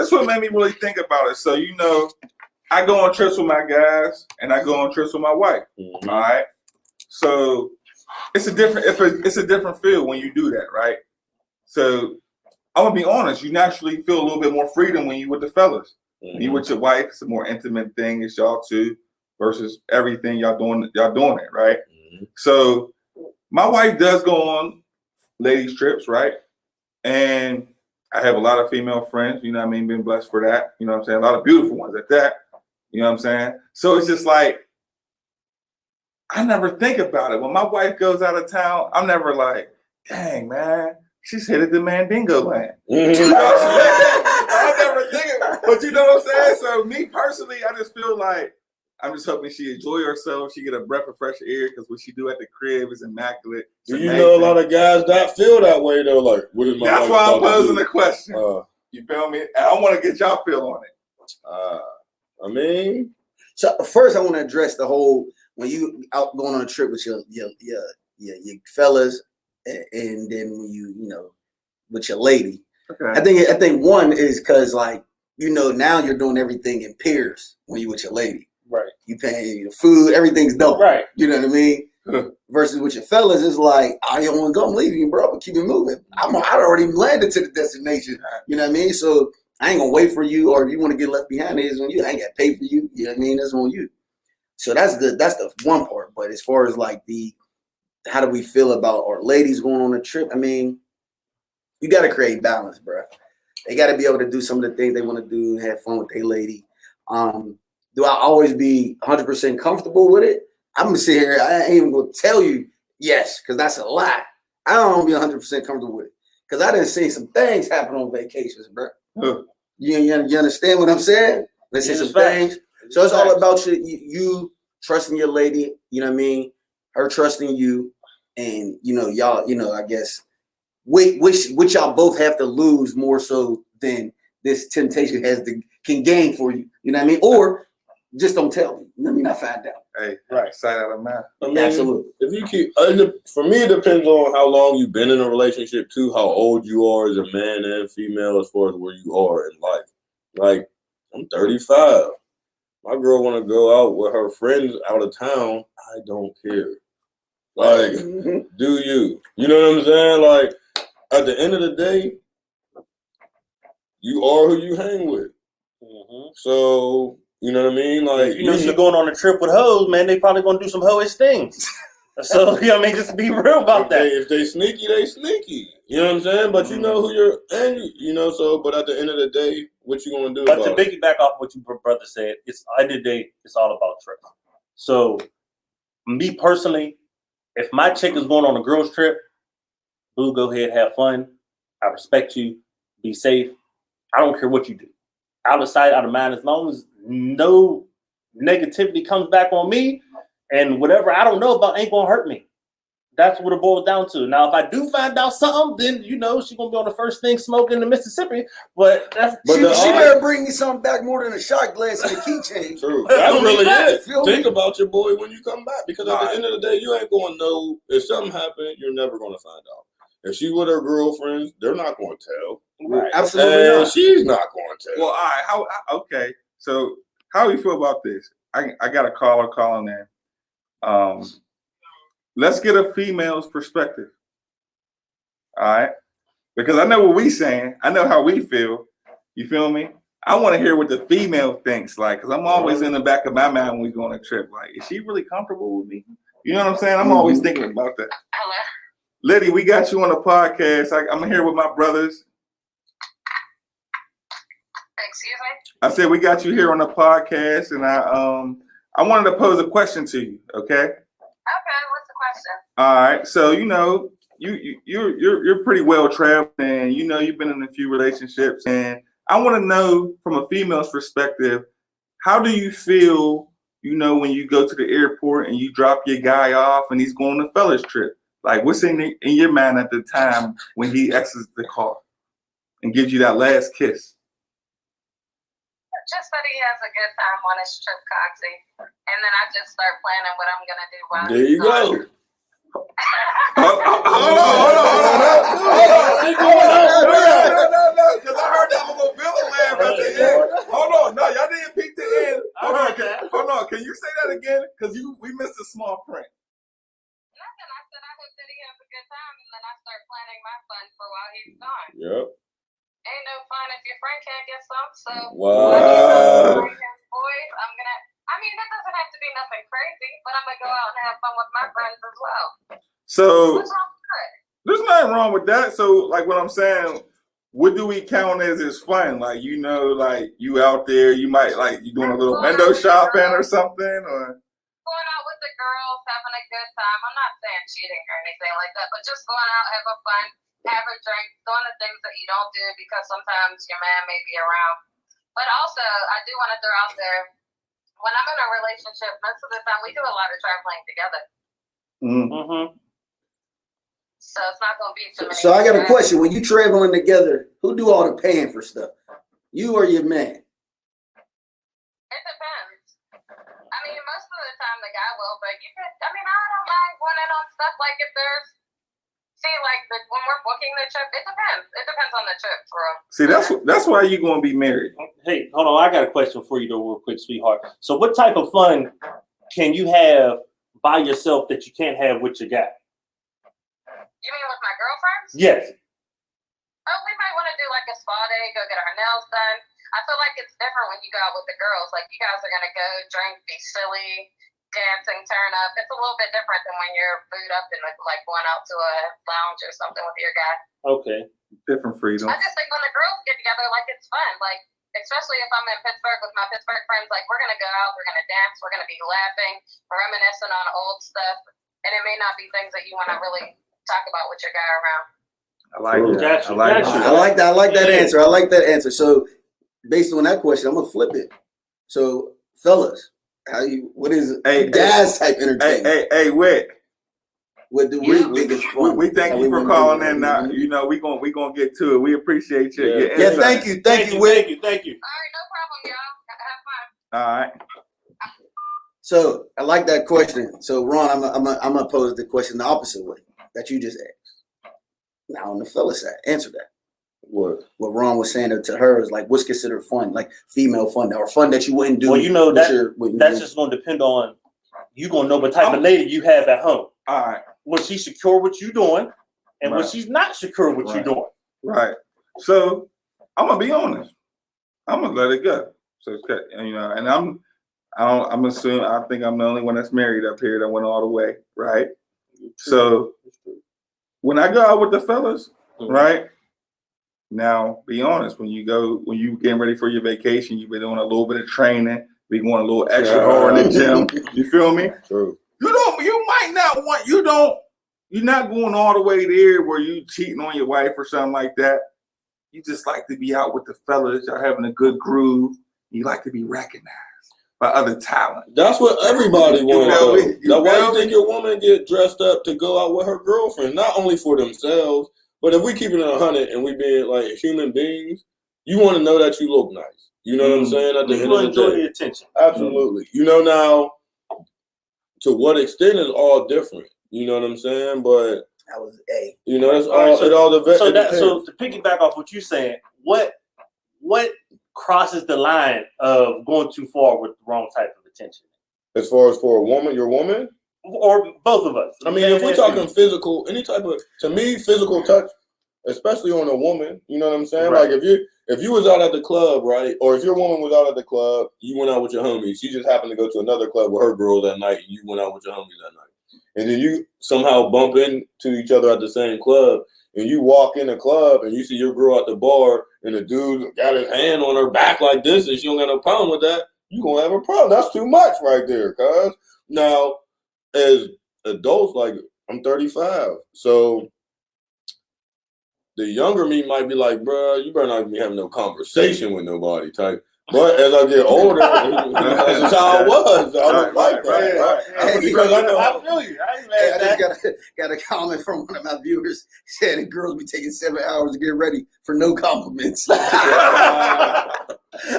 is what made me really think about it. So, I go on trips with my guys and I go on trips with my wife. Mm-hmm. All right. So it's a different feel when you do that, right? So I'm gonna be honest, you naturally feel a little bit more freedom when you with the fellas. You with your wife, it's a more intimate thing. It's y'all two versus everything y'all doing it, right? So my wife does go on ladies trips, right? And I have a lot of female friends, you know what I mean? Been blessed for that, you know what I'm saying? A lot of beautiful ones at that, you know what I'm saying? So it's just like, I never think about it. When my wife goes out of town, I'm never like, dang, man, she's headed to Mandingo land. You know what I'm saying? I never think of it. But you know what I'm saying? So me personally, I just feel like, I'm just hoping she enjoy herself. She get a breath of fresh air because what she do at the crib is immaculate. Do you know a lot of guys that feel that way though? Like, what is my That's why I'm posing the question. You feel me? And I want to get y'all feel on it. I mean, so first I want to address the whole when you out going on a trip with your fellas, and then when you with your lady. Okay. I think one is because like now you're doing everything in pairs when you with your lady. Right. You paying the food, everything's dope. Right. You know what I mean? Versus with your fellas, it's like, I don't want to go, I'm leaving, bro. But keep it moving. I already landed to the destination. You know what I mean? So I ain't gonna wait for you, or if you want to get left behind, it's on you. I ain't got to pay for you. You know what I mean? That's on you. So that's the one part. But as far as like how do we feel about our ladies going on a trip? I mean, you got to create balance, bro. They got to be able to do some of the things they want to do, have fun with their lady. Do I always be 100% comfortable with it? I'm gonna sit here. I ain't even gonna tell you yes, because that's a lie. I don't be 100% comfortable with it because I done seen some things happen on vacations, bro. You understand what I'm saying? Let's say some things. So it's all about you trusting your lady. You know what I mean? Her trusting you, and y'all. I guess which y'all both have to lose more so than this temptation can gain for you. You know what I mean? Or just don't tell me. Let me not find out. Hey, right. Sight out of mind. I mean, absolutely. If you keep, for me, it depends on how long you've been in a relationship, too, how old you are as a man and female, as far as where you are in life. Like, I'm 35. My girl want to go out with her friends out of town. I don't care. Like, do you? You know what I'm saying? Like, at the end of the day, you are who you hang with. So, you know what I mean? Like, you're going on a trip with hoes, man, they probably gonna do some hoish things. So, you know what I mean? Just be real about that. If they sneaky, they sneaky. You know what I'm saying? But you know who you're, and so, but at the end of the day, what you gonna do but about to piggyback off what your brother said, at the end of the day, it's all about trust. So, me personally, if my chick is going on a girls trip, boo, go ahead, have fun. I respect you. Be safe. I don't care what you do. Out of sight, out of mind, as long as no negativity comes back on me and whatever I don't know about ain't gonna hurt me. That's what it boils down to. Now, if I do find out something, then she's gonna be on the first thing smoking in the Mississippi. But she better bring me something back more than a shot glass and a keychain. True. That's really it. Think about your boy when you come back, because at the end of the day, you ain't gonna know if something happened. You're never gonna find out. If she with her girlfriends, they're not gonna tell. Right. Absolutely not. She's not gonna tell. Well, all right. Okay. So how do you feel about this? I got a caller calling in. Let's get a female's perspective. All right. Because I know what we saying. I know how we feel. You feel me? I want to hear what the female thinks. Like, because I'm always in the back of my mind when we go on a trip. Like, is she really comfortable with me? You know what I'm saying? I'm always thinking about that. Hello. Liddy, we got you on the podcast. I'm here with my brothers. Excuse me? I said we got you here on the podcast, and I wanted to pose a question to you. Okay. Okay. What's the question? All right. So you're pretty well traveled, and you've been in a few relationships, and I want to know from a female's perspective, how do you feel? When you go to the airport and you drop your guy off, and he's going on a fellas trip. Like, what's in your mind at the time when he exits the car and gives you that last kiss? Just that he has a good time on his trip, Coxie. And then I just start planning what I'm going to do while there you go. Hold on. Because I heard that little villain laugh at the end. Hold on. No, y'all didn't peek the end. Hold on. Can you say that again? Because we missed a small print. Nothing. I said I hope that he has a good time, and then I start planning my fun for while he's gone. Yep. ain't no fun if your friend can't get some. So Wow. boys, I mean, that doesn't have to be nothing crazy, but I'm gonna go out and have fun with my friends as well. So What's wrong with it? there's nothing wrong with that. So like what I'm saying, what do we count as fun? Like, you know, like you out there, you might like you doing a little window shopping or something, or going out with the girls, having a good time. I'm not saying cheating or anything like that, but just going out, having fun, have a drink, doing the things that you don't do because sometimes your man may be around. But also, I do want to throw out there, when I'm in a relationship, most of the time we do a lot of traveling together. Mm-hmm. So it's not going to be too many. So I got a question. When you traveling together, who do all the paying for stuff? You or your man? It depends. I mean, most of the time the guy will, but you could, I mean, I don't mind going in on stuff like if there's, when we're booking the trip, it depends. It depends on the trip, bro. see that's why you gonna be married. Hey, hold on. I got a question for you, though, real quick, sweetheart. So, what type of fun can you have by yourself that you can't have with your guy? You mean with my girlfriends? Yes. Oh, we might want to do like a spa day, go get our nails done. I feel like it's different when you go out with the girls. Like, you guys are going to go drink, be silly, dancing, turn up. It's a little bit different than when you're booed up and like going out to a lounge or something with your guy. Okay. Different freedom. I just think when the girls get together, like, it's fun. Like, especially if I'm in Pittsburgh with my Pittsburgh friends, like, we're going to go out, we're going to dance, we're going to be laughing, reminiscing on old stuff. And it may not be things that you want to really talk about with your guy around. I like that. Gotcha, I like gotcha. that. I like that answer. I like that answer. So based on that question, I'm gonna flip it. So fellas, what is guys type entertainment? Hey, Wick. What do we think is fun? We thank you for calling in. Now, you know, we gonna get to it. We appreciate you. Yeah, thank you, Wick. Thank you. All right, no problem, y'all. Have fun. All right. So I like that question. So Ron, I'm gonna pose the question the opposite way that you just asked. Now on the fella side, answer that. What Ron was saying to her is like, what's considered fun, like female fun or fun that you wouldn't do? Well, you know that's just gonna depend on you gonna know what type of lady you have at home. All right. Was she secure what you doing, and was she's not secure what you doing? Right. So I'm gonna be honest. I'm gonna let it go. So you know, and I'm assuming I think I'm the only one that's married up here that went all the way, right? So when I go out with the fellas, right? Now, be honest, when you getting ready for your vacation, you've been doing a little bit of training, be going a little extra hard in the gym. You feel me? True. You're not going all the way there where you cheating on your wife or something like that. You just like to be out with the fellas, y'all having a good groove. You like to be recognized by other talent. That's what everybody wants. Why you think your woman get dressed up to go out with her girlfriend? Not only for themselves, but if we keep it 100 and we being like human beings, you want to know that you look nice. You know what I'm saying? At the end of the enjoy day, the attention. Absolutely. You know, now to what extent is all different. You know what I'm saying? But that was A. You know, it's all it all depends. So to piggyback off what you're saying, what crosses the line of going too far with the wrong type of attention? As far as for a woman, your woman? Or both of us. I mean, if we're talking physical, any type of, to me, physical touch, especially on a woman, you know what I'm saying? Right. Like if you was out at the club, right? Or if your woman was out at the club, you went out with your homies. She just happened to go to another club with her girls that night, and you went out with your homies that night. And then you somehow bump into each other at the same club, and you walk in the club and you see your girl at the bar and the dude got his hand on her back like this and she don't got no problem with that, you gonna have a problem. That's too much right there, cuz. Now, as adults, like I'm 35, so the younger me might be like, bro, you better not be having no conversation with nobody type. But as I get older, that's how I was. I was like that. Because I know I feel you. I just got a comment from one of my viewers saying the girls be taking 7 hours to get ready for no compliments. I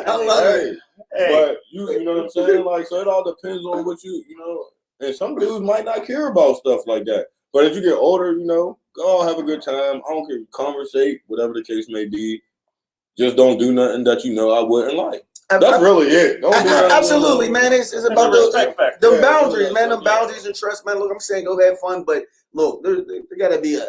love it. But you know what I'm saying? Like, so it all depends on what you know. And some dudes might not care about stuff like that. But as you get older, you know, go out, have a good time. I don't care, conversate, whatever the case may be. Just don't do nothing that you know I wouldn't like. That's really it. Absolutely, man. It's about the boundaries, man. The boundaries and trust, man. Look, I'm saying go have fun, but look, there gotta be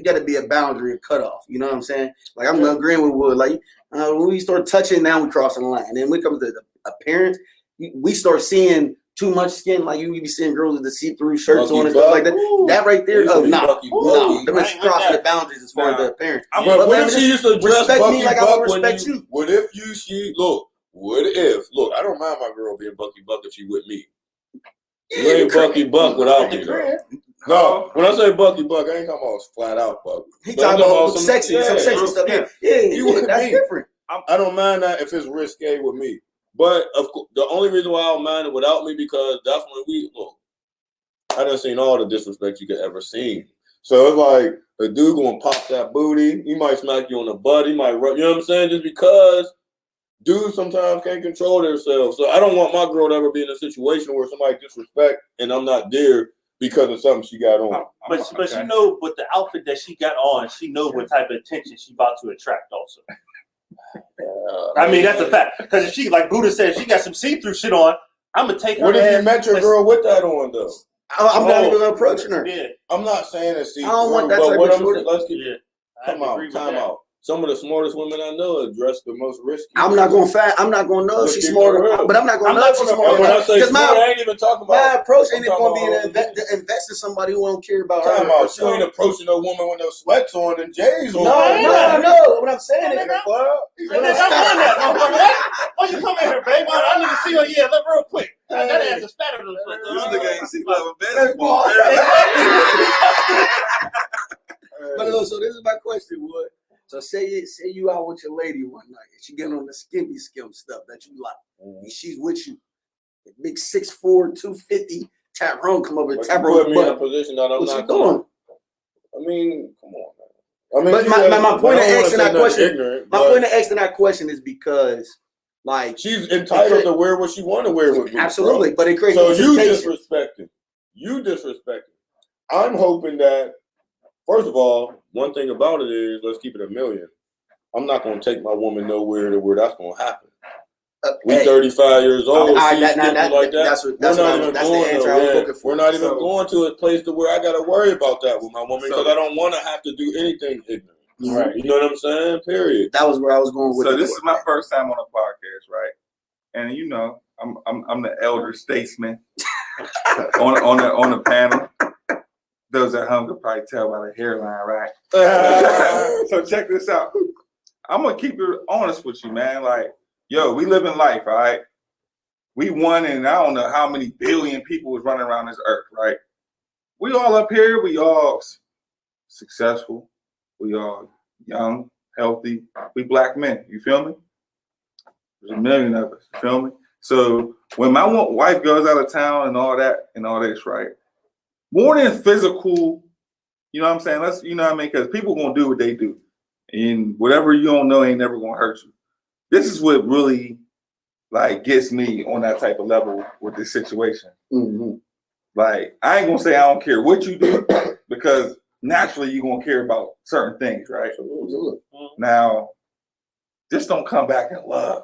got to be a boundary, a cutoff. You know what I'm saying? Like I'm agreeing with Wood. Like when we start touching, now we crossing the line. And then when it comes to the appearance, we start seeing too much skin. Like you be seeing girls with the see-through shirts on and stuff like that. Ooh. That right there, oh no, them is Right, crossing right. the boundaries as far as the appearance. But what if she used to dress respect Bucky me like I Buck would when respect you? you? What if I don't mind my girl being Bucky Buck if she with me. You ain't Bucky Buck without me though. No, when I say Bucky Buck, I ain't talking about flat out Bucky. He talking about some sexy stuff. Yeah, That's different. I don't mind that if it's risque with me. But of course, the only reason why I don't mind it without me because that's when we look. I done seen all the disrespect you could ever see. So it's like a dude gonna pop that booty. He might smack you on the butt. He might rub. You know what I'm saying? Just because dudes sometimes can't control themselves. So I don't want my girl to ever be in a situation where somebody disrespect and I'm not there because of something she got on. But she know with the outfit that she got on, she know what type of attention she about to attract also. I mean, that's a fact. Because if she, like Buddha said, if she got some see-through shit on, I'm going to take her. What if you met your girl with that on, though? I'm not even approaching her. Yeah. I'm not saying it's see-through. I don't want that but type what of I'm saying, let's get time out. Some of the smartest women I know are dressed the most risky. I'm not gonna know if she's smarter, but I'm not gonna know if she's smarter. When I say smart, I ain't even talking about. My approach ain't even gonna be to invest in somebody who don't care about her. She ain't approaching a woman with no sweats on and J's on. No. What I'm saying is, why you come in here, babe? I need to see her. Yeah, look real quick. That ass is fatter than this nigga ain't see love basketball. But so this is my question, Wood. So say you out with your lady one night and she get on the skimpy skim stuff that you like. And she's with you. Big 6'4", 250 Tyrone come over and tap her on the butt. In a position that I'm What's not she doing? I mean, come on, man. I mean, but my point of asking that question. My point of asking that question is because, like, she's entitled to wear what she want to wear with me. Absolutely, bro. But it creates so you disrespecting. I'm hoping that. First of all, one thing about it is, let's keep it a million. I'm not going to take my woman nowhere to where that's going to happen. We 35 years old. She's like that. That's the answer I was looking for. We're not even going to a place to where I got to worry about that with my woman because I don't want to have to do anything ignorant. Right. You know what I'm saying? Period. That was where I was going with. So this is my first time on a podcast, right? And you know, I'm the elder statesman on the panel. Those at home could probably tell by the hairline, right? So check this out. I'm gonna keep it honest with you, man. Like, yo, we live in life, all right? We won, and I don't know how many billion people was running around this earth, right? We all up here. We all successful. We all young, healthy. We black men. You feel me? There's a million of us. You feel me? So when my wife goes out of town and all that and all this, right? More than physical, you know what I'm saying? You know what I mean? Because people gonna do what they do. And whatever you don't know ain't never gonna hurt you. This is what really like gets me on that type of level with this situation. Mm-hmm. Like, I ain't gonna say I don't care what you do, because naturally you're gonna care about certain things, right? Now, just don't come back in love.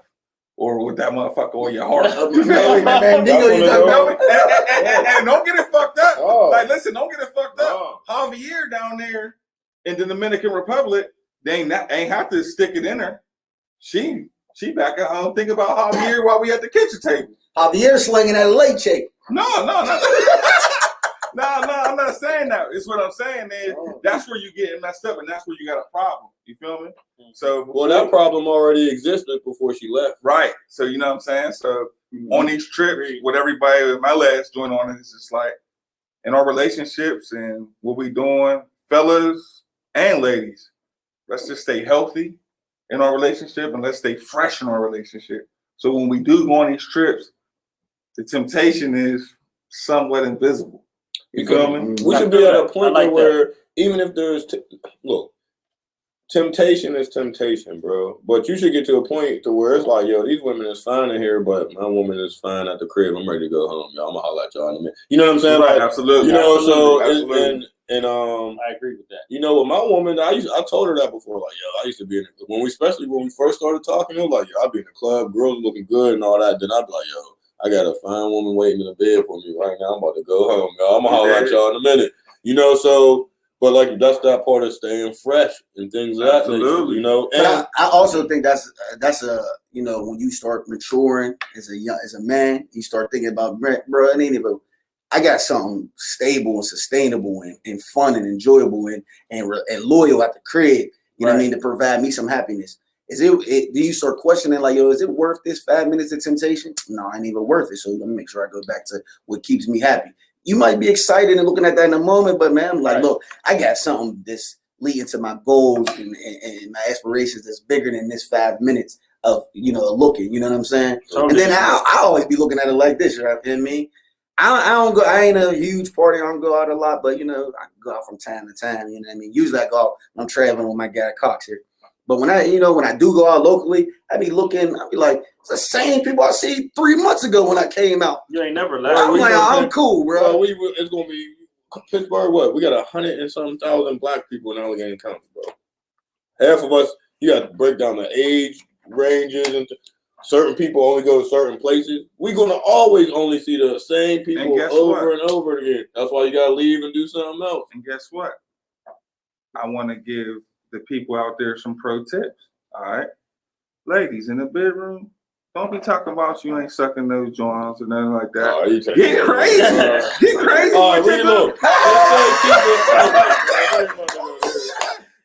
Or with that motherfucker on your heart. You feel me? And don't get it fucked up. Like, listen, don't get it fucked up. Javier down there in the Dominican Republic, they ain't have to stick it in her. She back at home thinking about Javier while we at the kitchen table. Javier slinging that late check. No. No, I'm not saying that. It's what I'm saying is that's where you get messed up, and that's where you got a problem. You feel me? So that problem already existed before she left. Right. So you know what I'm saying? So on these trips with everybody with my last joint on it, it's just like in our relationships and what we doing, fellas and ladies, let's just stay healthy in our relationship and let's stay fresh in our relationship. So when we do go on these trips, the temptation is somewhat invisible. You feel me? We should be at a point where even if there's temptation is temptation, bro. But you should get to a point to where it's like, yo, these women is fine in here, but my woman is fine at the crib. I'm ready to go home, y'all. I'm gonna holler at y'all in a minute. You know what I'm saying? Right, like, absolutely. You know, absolutely. And I agree with that. You know, with my woman, I told her that before. Like, yo, I used to be especially when we first started talking. It was like, yo, I'd be in the club, girls looking good and all that. Then I'd be like, yo, I got a fine woman waiting in the bed for me right now. I'm about to go home, y'all. I'm gonna holler at y'all in a minute. You know, so But like that's that part of staying fresh and things of that nature, you know. And but I also think that's a when you start maturing as a man, you start thinking about, bro, it ain't even. I got something stable and sustainable and fun and enjoyable and loyal at the crib. You know what I mean, to provide me some happiness. Do you start questioning like, yo, is it worth this 5 minutes of temptation? No, I ain't even worth it. So let me make sure I go back to what keeps me happy. You might be excited and looking at that in a moment, but man, I'm like, look, I got something that's leading to my goals and my aspirations that's bigger than this 5 minutes of looking. You know what I'm saying? And then I always be looking at it like this, right? You know what I mean? I don't go. I ain't a huge party. I don't go out a lot, but I go out from time to time. You know what I mean? Usually I go out when I'm traveling with my guy Cox here. But when I do go out locally, I be looking. I be like, it's the same people I see 3 months ago when I came out. You ain't never left. I'm like, I'm cool, bro. It's gonna be Pittsburgh. What? We got 100 and some thousand black people in Allegheny County, bro. Half of us. You got to break down the age ranges and. Certain people only go to certain places. We're gonna always only see the same people over and over again. That's why you gotta leave and do something else. And guess what? I want to give the people out there some pro tips. All right, ladies in the bedroom, don't be talking about you ain't sucking those joints or nothing like that. Oh, Get crazy. Get crazy. All right, read look.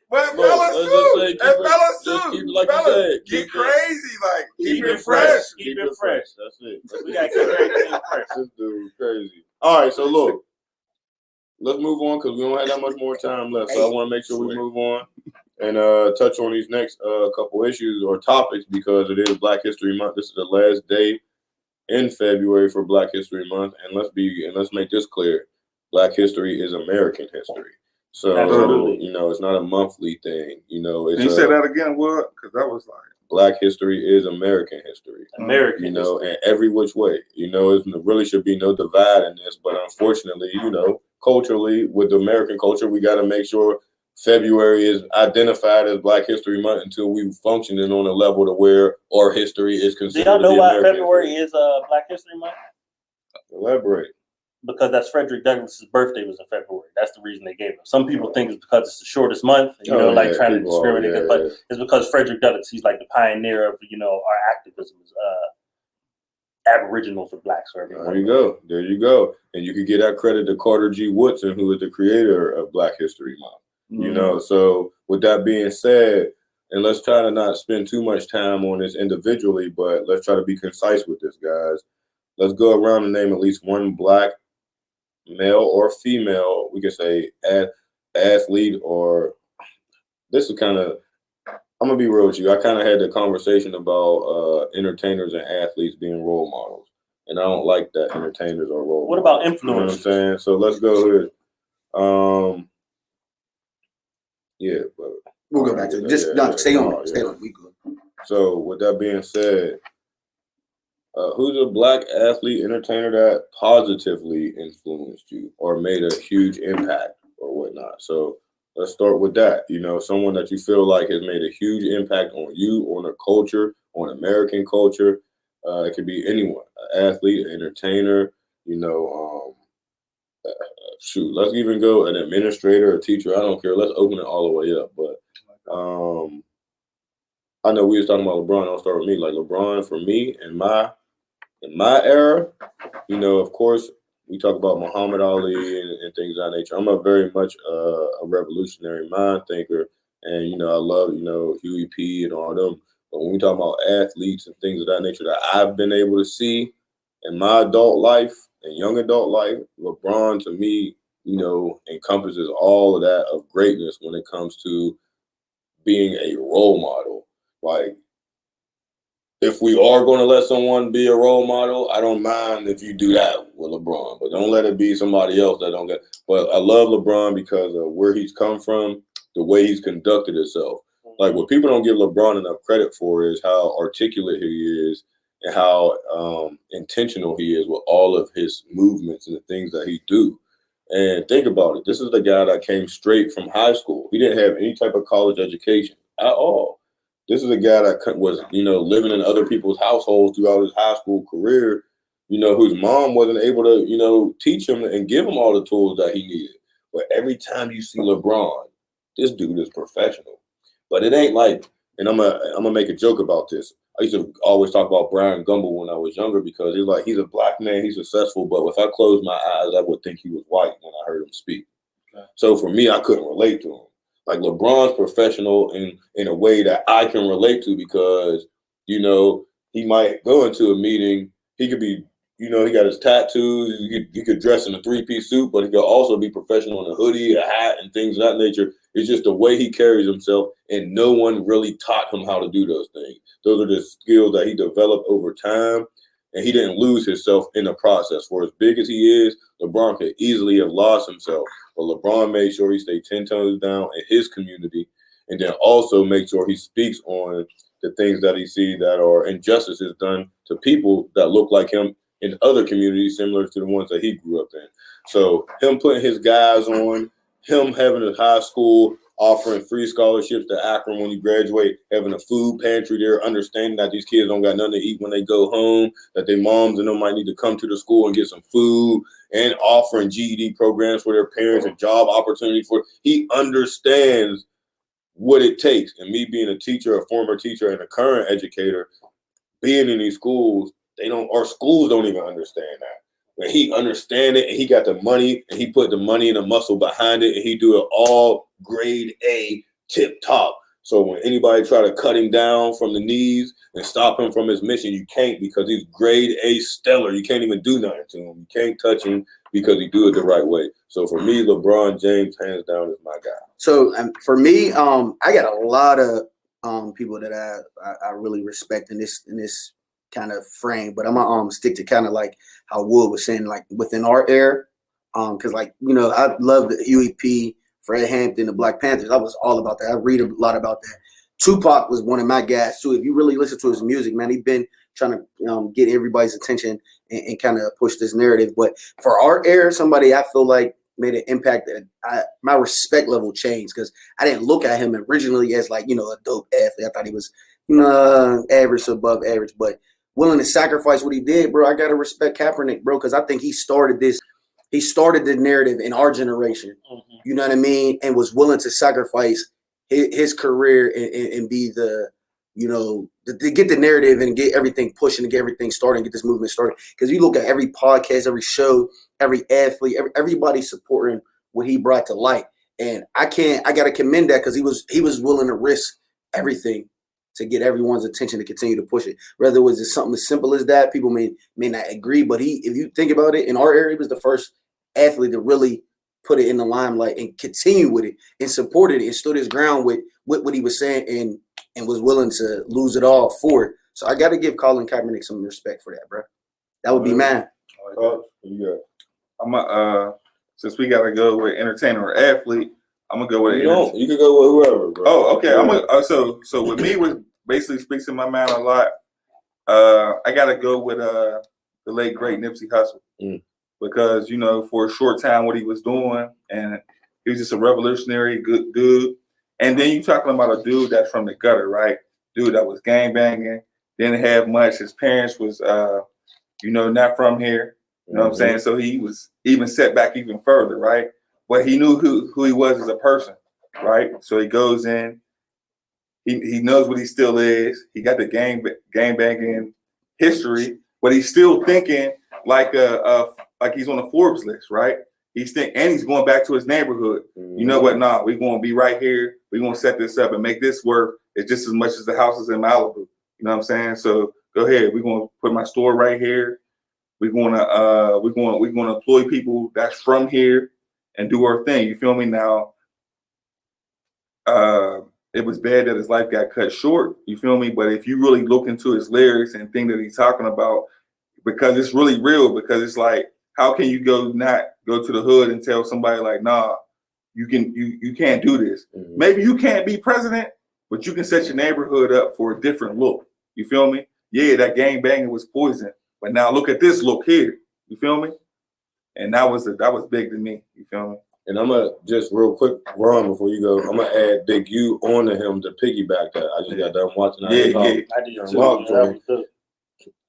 But fellas too. Like you said, get crazy, like keep it fresh. Keep it fresh. That's it. We gotta keep everything fresh. This dude crazy. All right, so look, let's move on because we don't have that much more time left. So I want to make sure we move on and touch on these next couple issues or topics because it is Black History Month. This is the last day in February for Black History Month, and let's make this clear: Black history is American history. So, absolutely. It's not a monthly thing. Can you say that again, what? Because that was like Black history is American history. American history. And every which way. It really should be no divide in this, but unfortunately, culturally, with the American culture, we got to make sure February is identified as Black History Month until we functioning on a level to where our history is considered. Do y'all know why February is Black History Month? Elaborate. Because that's Frederick Douglass's birthday was in February. That's the reason they gave him. Some people think it's because it's the shortest month, trying to discriminate. But it's because Frederick Douglass, he's like the pioneer of, our activism as Aboriginals or blacks. There you go. And you can give that credit to Carter G. Woodson, who is the creator of Black History Month. Mm-hmm. So with that being said, and let's try to not spend too much time on this individually, but let's try to be concise with this, guys. Let's go around and name at least one Black male or female, we could say athlete, or this is kind of, I'm going to be real with you. I kind of had the conversation about entertainers and athletes being role models. And I don't like that entertainers are role models. What about influencers? You know what I'm saying? So let's go here. But we'll go back to it. Stay on. We good. So with that being said, who's a Black athlete, entertainer that positively influenced you or made a huge impact or whatnot? So let's start with that. Someone that you feel like has made a huge impact on you, on a culture, on American culture. It could be anyone, an athlete, an entertainer, let's even go an administrator, a teacher. I don't care. Let's open it all the way up. But I know we was talking about LeBron. I'll start with me. Like LeBron, for me, in my era, of course, we talk about Muhammad Ali and things of that nature. I'm a very much a revolutionary mind thinker, and I love Huey P and all them. But when we talk about athletes and things of that nature that I've been able to see in my adult life and young adult life, LeBron to me, encompasses all of that of greatness when it comes to being a role model. Like, if we are going to let someone be a role model, I don't mind if you do that with LeBron, but don't let it be somebody else that don't get. But I love LeBron because of where he's come from, the way he's conducted himself. Like, what people don't give LeBron enough credit for is how articulate he is and how intentional he is with all of his movements and the things that he do. And think about it. This is the guy that came straight from high school. He didn't have any type of college education at all. This is a guy that was, living in other people's households throughout his high school career, whose mom wasn't able to, teach him and give him all the tools that he needed. But every time you see LeBron, this dude is professional. But it ain't like, and I'm gonna make a joke about this. I used to always talk about Brian Gumble when I was younger because it's like he's a black man, he's successful, but if I closed my eyes, I would think he was white when I heard him speak. Okay. So for me, I couldn't relate to him. Like LeBron's professional in a way that I can relate to because, you know, he might go into a meeting, he could be, you know, he got his tattoos, he could dress in a three-piece suit, but he could also be professional in a hoodie, a hat, and things of that nature. It's just the way he carries himself, and no one really taught him how to do those things. Those are the skills that he developed over time, and he didn't lose himself in the process. For as big as he is, LeBron could easily have lost himself, but LeBron made sure he stayed 10 toes down in his community, and then also make sure he speaks on the things that he sees that are injustices done to people that look like him in other communities similar to the ones that he grew up in. So him putting his guys on, him having a high school offering free scholarships to Akron when you graduate, having a food pantry there, understanding that these kids don't got nothing to eat when they go home, that their moms and them might need to come to the school and get some food, and offering GED programs for their parents and job opportunity for. He understands what it takes. And me being a teacher, a former teacher, and a current educator, being in these schools, our schools don't even understand that. But he understand it, and he got the money, and he put the money and the muscle behind it, and he do it all grade A, tip top. So when anybody try to cut him down from the knees and stop him from his mission, you can't, because he's grade A stellar. You can't even do nothing to him. You can't touch him because he do it the right way. So for me, LeBron James, hands down, is my guy. So for me, I got a lot of people that I really respect in this kind of frame, but I'm gonna stick to kind of like how Wood was saying, like within our era, because like, you know, I love the Huey P, Fred Hampton, the Black Panthers. I was all about that. I read a lot about that. Tupac was one of my guys too. If you really listen to his music, man, he's been trying to get everybody's attention and kind of push this narrative. But for our era, somebody I feel like made an impact that my respect level changed, because I didn't look at him originally as like, you know, a dope athlete. I thought he was, you know, average to above average, but willing to sacrifice what he did, bro. I gotta respect Kaepernick, bro, because I think he started the narrative in our generation. Mm-hmm. You know what I mean? And was willing to sacrifice his career and be the, you know, to get the narrative and get everything pushing and get everything started and get this movement started. Because you look at every podcast, every show, every athlete, everybody supporting what he brought to light. And I gotta commend that, because he was willing to risk everything to get everyone's attention to continue to push it. Whether it was just something as simple as that, people may not agree, but if you think about it, in our area, he was the first athlete to really put it in the limelight and continue with it and supported it and stood his ground with what he was saying and was willing to lose it all for it. So I got to give Colin Kaepernick some respect for that, bro. That would be mine. Yeah. Since we got to go with entertainer or athlete, I'm gonna go with you can go with whoever, bro. Oh, okay. Yeah. So with me, was basically speaks to my mind a lot. I gotta go with the late great Nipsey Hussle, because, you know, for a short time what he was doing, and he was just a revolutionary good dude. And then you talking about a dude that's from the gutter, right? Dude that was gang banging, didn't have much. His parents was you know, not from here. You know what I'm saying? So he was even set back even further, right? But he knew who he was as a person, right? So he goes in, he knows what he still is. He got the gang banging history, but he's still thinking like he's on a Forbes list, right? He's going back to his neighborhood. You know what? Nah, we're gonna be right here. We're gonna set this up and make this work. It's just as much as the houses in Malibu. You know what I'm saying? So go ahead. We're gonna put my store right here. We're gonna employ people that's from here and do our thing. You feel me? Now, it was bad that his life got cut short. You feel me? But if you really look into his lyrics and think that he's talking about, because it's really real, because it's like, how can you not go to the hood and tell somebody like, nah, you can't do this. Mm-hmm. Maybe you can't be president, but you can set your neighborhood up for a different look. You feel me? Yeah, that gang banging was poison, but now look at this look here. You feel me? And that was big to me. You feel me? And I'm gonna just real quick, Ron, before you go, I'm gonna add Big U onto him to piggyback that. I just got done watching that. I did too.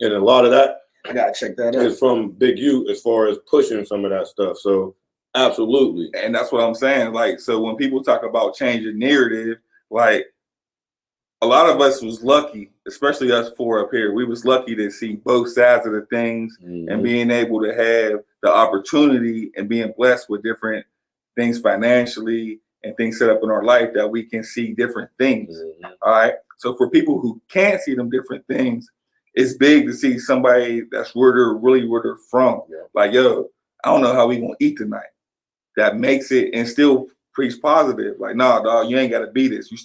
And a lot of that, I gotta check that out. Is from Big U as far as pushing some of that stuff. So Absolutely. And that's what I'm saying. Like, so when people talk about changing narrative, like a lot of us was lucky, especially us four up here. We was lucky to see both sides of the things and being able to have the opportunity and being blessed with different things financially and things set up in our life that we can see different things. All right. So for people who can't see them different things, it's big to see somebody that's where they're from. Yeah. Like, yo, I don't know how we gonna eat tonight. That makes it and still preach positive. Like, nah, dog, you ain't gotta be this. You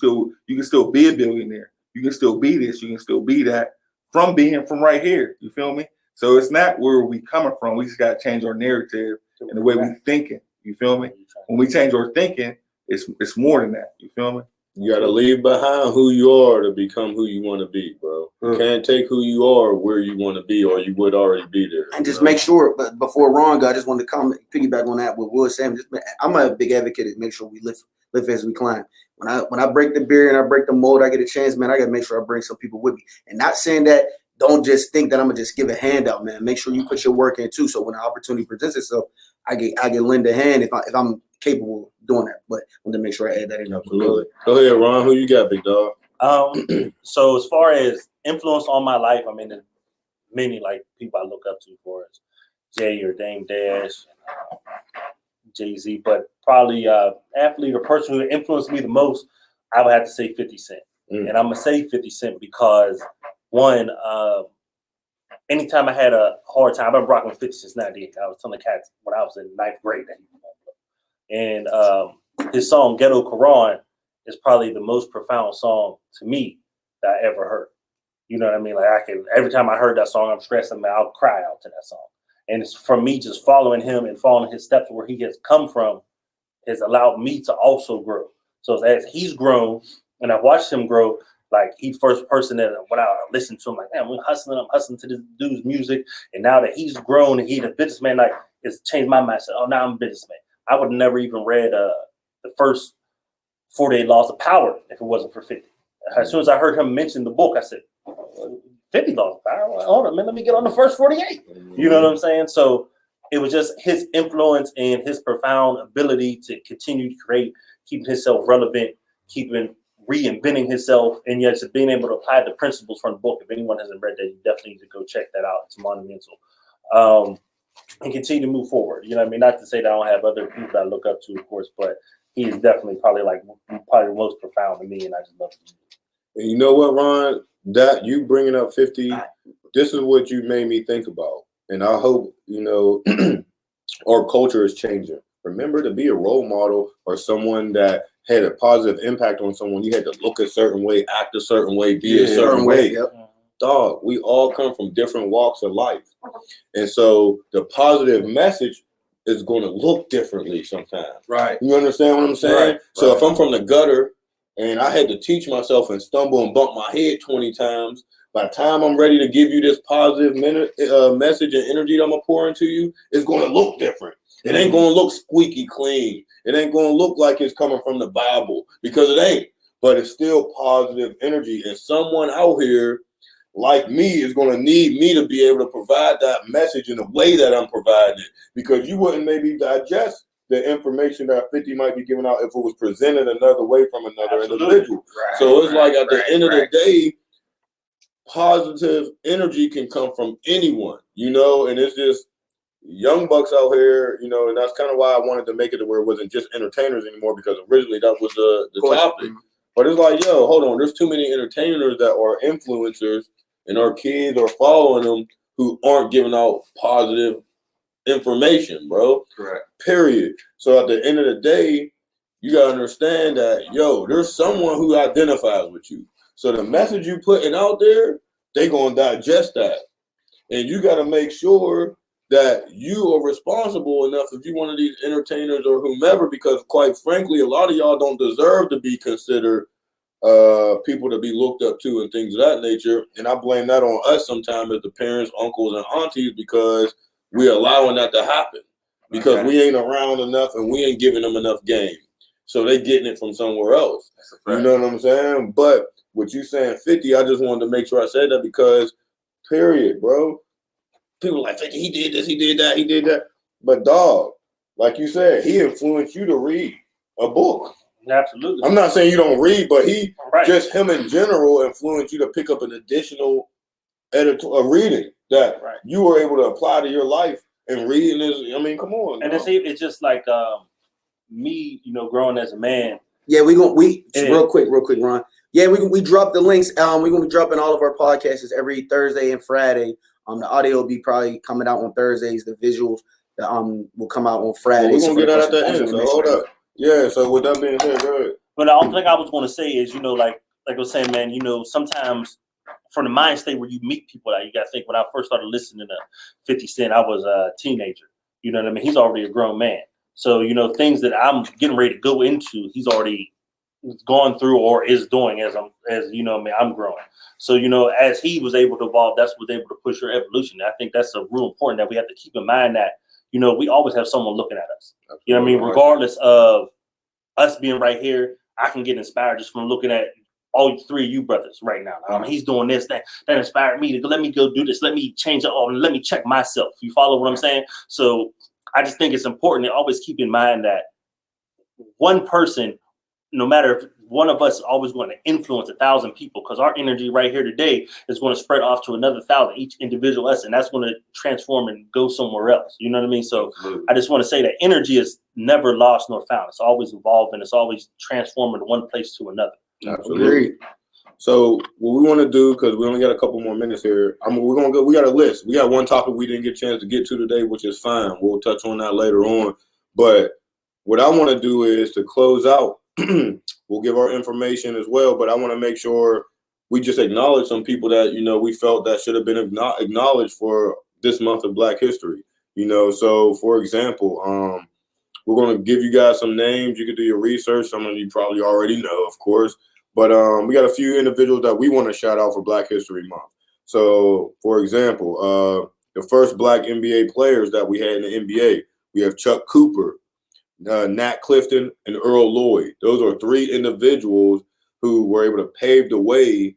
can still be a billionaire. You can still be this. You can still be that from being from right here. You feel me? So it's not where we coming from. We just gotta change our narrative and the way we thinking. You feel me? When we change our thinking, it's more than that. You feel me? You got to leave behind who you are to become who you want to be, bro. You can't take who you are where you want to be, or you would already be there. And just make sure, but before Ron got, I just wanted to piggyback on that with Will Sam. I'm a big advocate to make sure we live as we climb. When I break the beer and I break the mold, I get a chance, man. I got to make sure I bring some people with me. And not saying that, don't just think that I'm gonna just give a handout, man. Make sure you put your work in too. So when the opportunity presents itself, I get lend a hand if I'm capable of doing that. But I want to make sure I add that in. Absolutely. Go ahead, Ron. Who you got, big dog? So as far as influence on my life, I mean, there's many like people I look up to, for as Jay or Dame Dash, Jay-Z, but probably athlete or person who influenced me the most, I would have to say 50 Cent. And I'm gonna say 50 Cent because one, anytime I had a hard time, I've been rocking with 50 since 98. I was telling cats when I was in 9th grade that he was on. And his song Ghetto Quran is probably the most profound song to me that I ever heard. You know what I mean? Like every time I heard that song, I'm stressing, man, I'll cry out to that song. And it's from me just following him and following his steps where he has come from has allowed me to also grow. So as he's grown and I've watched him grow, like he's first person that when I listened to him, like, man, I'm hustling to this dude's music. And now that he's grown and he's a businessman, like it's changed my mindset. Oh, now I'm a businessman. I would have never even read the first 48 Laws of Power if it wasn't for 50. As soon as I heard him mention the book, I said, 50 Laws of Power? Hold on, man, let me get on the first 48. You know what I'm saying? So it was just his influence and his profound ability to continue to create, keeping himself relevant, reinventing himself, and yet being able to apply the principles from the book. If anyone hasn't read that, you definitely need to go check that out. It's monumental. And continue to move forward. You know what I mean? Not to say that I don't have other people that I look up to, of course, but he is definitely probably the most profound to me, and I just love him. And you know what, Ron? That you bringing up 50, this is what you made me think about. And I hope, our culture is changing. Remember, to be a role model or someone that had a positive impact on someone, you had to look a certain way, act a certain way, be a certain way. Yep. Dog, we all come from different walks of life. And so the positive message is going to look differently sometimes. Right. You understand what I'm saying? Right. So if I'm from the gutter and I had to teach myself and stumble and bump my head 20 times, by the time I'm ready to give you this positive message and energy that I'm going to pour into you, it's going to look different. It ain't going to look squeaky clean. It ain't going to look like it's coming from the Bible, because it ain't. But it's still positive energy. And someone out here like me is going to need me to be able to provide that message in the way that I'm providing it, because you wouldn't maybe digest the information that 50 might be giving out if it was presented another way from another individual. Right, so it's like at the end of the day, positive energy can come from anyone, and it's just young bucks out here, and that's kind of why I wanted to make it to where it wasn't just entertainers anymore, because originally that was the topic. But it's like, yo, hold on, there's too many entertainers that are influencers and our kids are following them who aren't giving out positive information, bro. Correct. Period. So at the end of the day, you got to understand that, yo, there's someone who identifies with you. So the message you putting out there, they going to digest that. And you got to make sure that you are responsible enough if you're one of these entertainers or whomever, because quite frankly, a lot of y'all don't deserve to be considered people to be looked up to and things of that nature. And I blame that on us sometimes as the parents, uncles, and aunties, because we're allowing that to happen. Because we ain't around enough and we ain't giving them enough game. So they getting it from somewhere else. You know what I'm saying? But what you saying 50, I just wanted to make sure I said that, because period, bro. People like, 50, he did this, he did that, he did that. But dog, like you said, he influenced you to read a book. Absolutely. I'm not saying you don't read, but just him in general influenced you to pick up an additional reading that you were able to apply to your life. And reading is, I mean, come on. And it's just like me, growing as a man. Yeah, real quick, Ron. Yeah, we drop the links. We're gonna be dropping all of our podcasts every Thursday and Friday. The audio will be probably coming out on Thursdays. The visuals will come out on Fridays. Well, we're gonna get that at the end. So hold up. Yeah. So with that being said, go ahead. But the only thing I was gonna say is, like I was saying, man, sometimes from the mind state where you meet people, that you gotta think. When I first started listening to 50 Cent, I was a teenager. You know what I mean? He's already a grown man. So, things that I'm getting ready to go into, he's already gone through or is doing as I'm growing. So, as he was able to evolve, that's what's able to push your evolution. And I think that's a real important that we have to keep in mind that, we always have someone looking at us. You know what I mean? Regardless of us being right here, I can get inspired just from looking at all three of you brothers right now. He's doing this, that inspired me to let me go do this. Let me change it all and let me check myself. You follow what I'm saying? So I just think it's important to always keep in mind that one person, no matter if one of us is always going to influence 1,000 people, because our energy right here today is going to spread off to another 1,000, each individual us, and that's going to transform and go somewhere else. You know what I mean? So I just want to say that energy is never lost nor found. It's always evolving. It's always transforming from one place to another. Absolutely. So what we want to do, because we only got a couple more minutes here, we're gonna go. We got a list. We got one topic we didn't get a chance to get to today, which is fine. We'll touch on that later on. But what I want to do is to close out. We'll give our information as well, but I want to make sure we just acknowledge some people that we felt that should have been acknowledged for this month of Black History. So for example, we're going to give you guys some names. You can do your research. Some of you probably already know, of course. But we got a few individuals that we want to shout out for Black History Month. So, for example, the first Black NBA players that we had in the NBA, we have Chuck Cooper, Nat Clifton, and Earl Lloyd. Those are three individuals who were able to pave the way,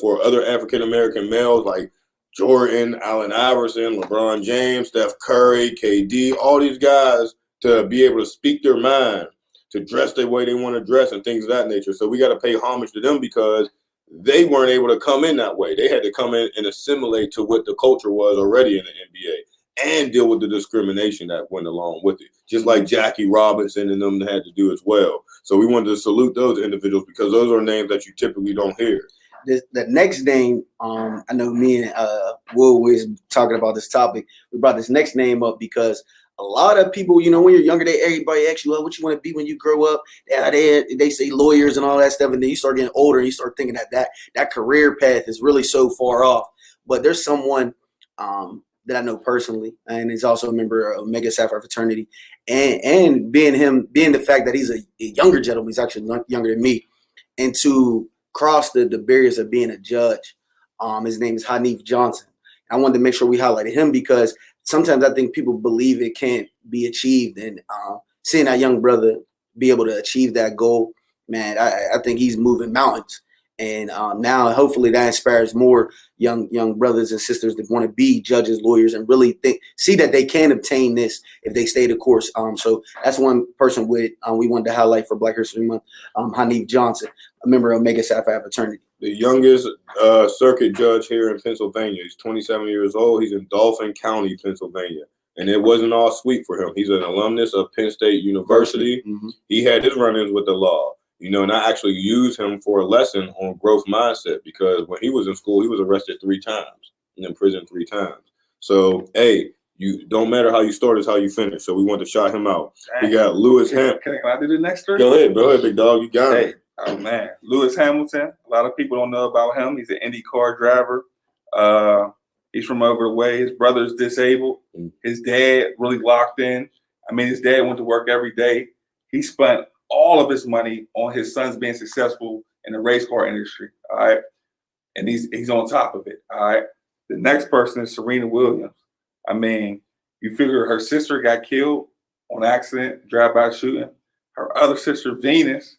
for other African-American males like Jordan, Allen Iverson, LeBron James, Steph Curry, KD, all these guys to be able to speak their mind, to dress the way they want to dress and things of that nature. So we got to pay homage to them because they weren't able to come in that way. They had to come in and assimilate to what the culture was already in the NBA and deal with the discrimination that went along with it, just like Jackie Robinson and them had to do as well. So we wanted to salute those individuals because those are names that you typically don't hear. The next name, I know me and Will was talking about this topic. We brought this next name up because a lot of people, when you're younger, everybody asks you, what you want to be when you grow up? They say lawyers and all that stuff, and then you start getting older and you start thinking that career path is really so far off. But there's someone that I know personally, and he's also a member of Omega Sapphire Fraternity, and being the fact that he's a younger gentleman, he's actually younger than me, and to cross the barriers of being a judge. His name is Hanif Johnson. I wanted to make sure we highlighted him because sometimes I think people believe it can't be achieved, and seeing that young brother be able to achieve that goal, man, I think he's moving mountains. And now hopefully that inspires more young brothers and sisters that want to be judges, lawyers, and really see that they can obtain this if they stay the course. So that's one person we wanted to highlight for Black History Month, Hanif Johnson, a member of Omega Sapphire Fraternity. The youngest circuit judge here in Pennsylvania. He's 27 years old. He's in Dauphin County, Pennsylvania. And it wasn't all sweet for him. He's an alumnus of Penn State University. Mm-hmm. He had his run-ins with the law. And I actually used him for a lesson on growth mindset because when he was in school, he was arrested 3 times and in prison 3 times. So, hey, you don't matter how you start, it's how you finish. So we want to shout him out. We got Lewis Hamilton. Can I do the next story? Go ahead, big dog. You got it. Oh, man. Lewis Hamilton. A lot of people don't know about him. He's an IndyCar driver. He's from over the way. His brother's disabled. His dad really locked in. His dad went to work every day. He spent all of his money on his sons being successful in the race car industry. All right. And he's on top of it. All right. The next person is Serena Williams. You figure her sister got killed on accident, drive-by shooting. Her other sister, Venus,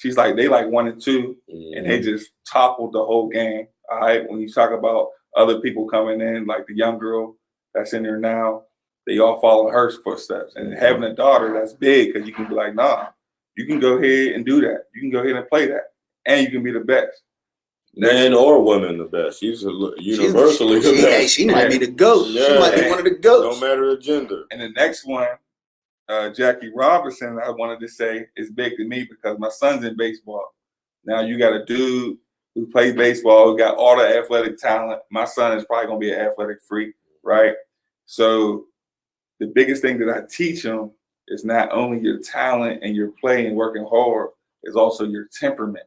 they 1 and 2, and they just toppled the whole game. All right. When you talk about other people coming in, like the young girl that's in there now, they all follow her footsteps. And having a daughter, that's big because you can be like, nah, you can go ahead and do that. You can go ahead and play that, and you can be the best. Man or woman, the best. She's universally the best. She might be the GOAT. Yeah. She might be one of the GOATs. No matter the gender. And the next one, Jackie Robinson, I wanted to say is big to me because my son's in baseball. Now you got a dude who plays baseball, who got all the athletic talent. My son is probably going to be an athletic freak, right? So the biggest thing that I teach him is not only your talent and your play and working hard, is also your temperament.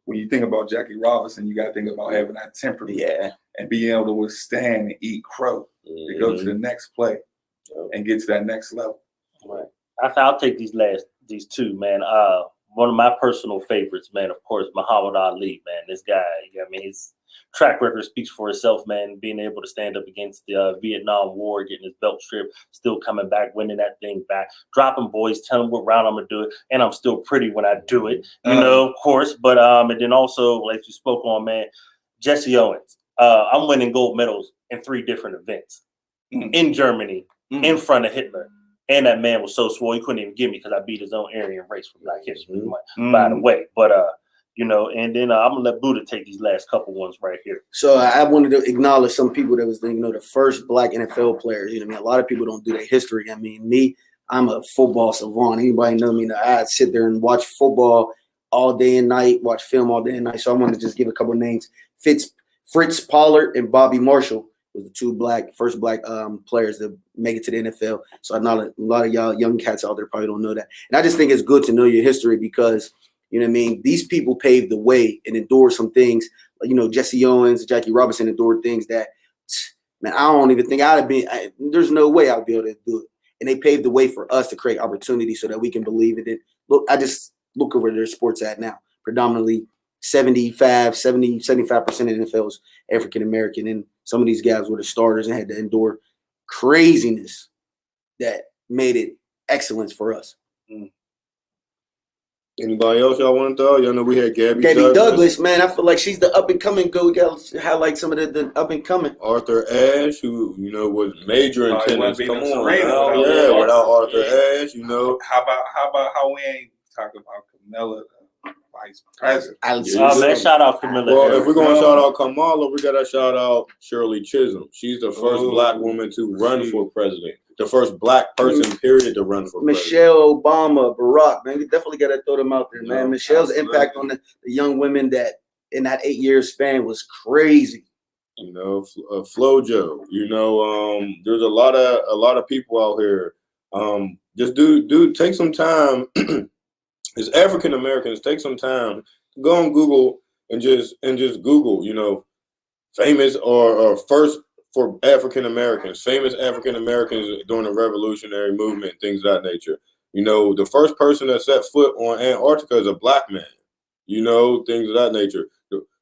When you think about Jackie Robinson, you got to think about having that temperament and being able to withstand and eat crow to go to the next play and get to that next level. Right. I'll take these two, man. One of my personal favorites, man, of course, Muhammad Ali, man. This guy, I mean, his track record speaks for itself, man. Being able to stand up against the Vietnam War, getting his belt stripped, still coming back, winning that thing back, dropping boys, telling what round I'm gonna do it, and I'm still pretty when I do it, you know, of course. But and then also, like you spoke on, man, Jesse Owens. I'm winning gold medals in 3 different events in Germany, in front of Hitler. And that man was so swole, he couldn't even get me because I beat his own Aryan race for Black History Month, by the way. But, you know, and then I'm going to let Buddha take these last couple ones right here. So I wanted to acknowledge some people that was, you know, the first Black NFL players. You know what I mean? A lot of people don't do their history. I mean, me, I'm a football savant. Anybody know me? I sit there and watch football all day and night, watch film all day and night. So I want to just give a couple names. Fritz Pollard and Bobby Marshall was the first black players that make it to the NFL. So I know a lot of y'all young cats out there probably don't know that. And I just think it's good to know your history because, you know what I mean, these people paved the way and endured some things. You know, Jesse Owens, Jackie Robinson endured things that, man, I don't even think there's no way I'd be able to do it. And they paved the way for us to create opportunity so that we can believe in it. Look, I just look over their sports at now. Predominantly 75% of the NFL is African-American. And some of these guys were the starters and had to endure craziness that made it excellence for us. Anybody else y'all want to throw? Y'all know we had Gabby Douglas, man. I feel like she's the up and coming. We got to highlight some of the up and coming. Arthur Ashe, who was major in tennis. Come on, without Arthur Ashe, you know. How about we ain't talking about Camilla, vice president? Man, shout out Camilla. Well, if we're gonna shout out Kamala, we gotta shout out Shirley Chisholm. She's the first Black woman to run for president. The first Black person, period, to run for Michelle Obama, Barack, man, we definitely got to throw them out there, man. Michelle's impact on the young women that in that 8-year span was crazy. You know, FloJo. You know, there's a lot of people out here. Just take some time. As African Americans, take some time. Go on Google and just Google. You know, famous or first. For African Americans, famous African Americans during the Revolutionary Movement, things of that nature. You know, the first person that set foot on Antarctica is a Black man. You know, things of that nature.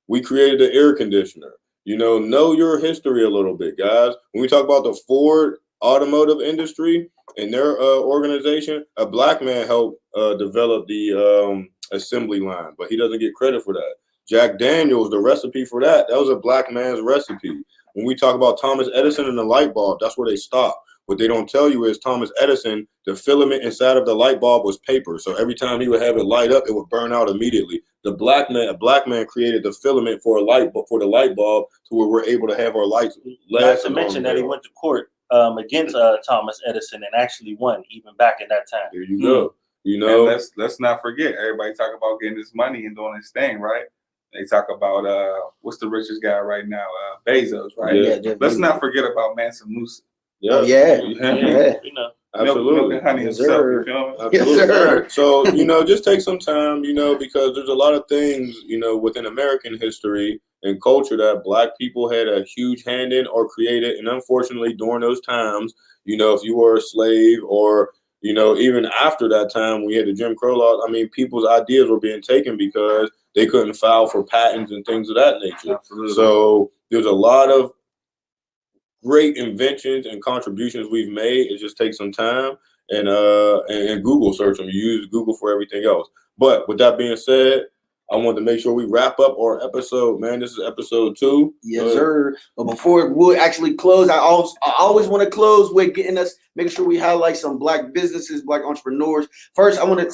We created the air conditioner. You know your history a little bit, guys. When we talk about the Ford automotive industry and their organization, a Black man helped develop the assembly line, but he doesn't get credit for that. Jack Daniels, the recipe for that was a Black man's recipe. When we talk about Thomas Edison and the light bulb, that's where they stop. What they don't tell you is Thomas Edison, the filament inside of the light bulb was paper. So every time he would have it light up, it would burn out immediately. A black man created the filament for the light bulb to where we're able to have our lights last. Not to mention that he went to court against Thomas Edison and actually won even back at that time. There you go. You know, and let's not forget, everybody talk about getting this money and doing this thing, right? They talk about what's the richest guy right now? Bezos, right? Yeah, let's not forget about Mansa Musa. Yeah. You know. Absolutely. Milk and honey himself, you feel me? Absolutely. Yes, sir. So, just take some time, because there's a lot of things, within American history and culture that Black people had a huge hand in or created. And unfortunately, during those times, if you were a slave or, even after that time, we had the Jim Crow laws. I mean, people's ideas were being taken because they couldn't file for patents and things of that nature. Absolutely. So there's a lot of great inventions and contributions we've made. It just takes some time and Google search them. You use Google for everything else. But with that being said, I wanted to make sure we wrap up our episode, man. This is episode 2. Yes, sir. But before we'll actually close, I always want to close with making sure we highlight some Black businesses, Black entrepreneurs. First, I want to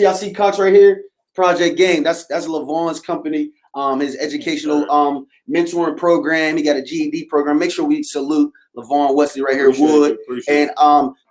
I see Cox right here. Project Game. That's LaVon's company. His educational mentoring program. He got a GED program. Make sure we salute LaVon Wesley right here, Wood. And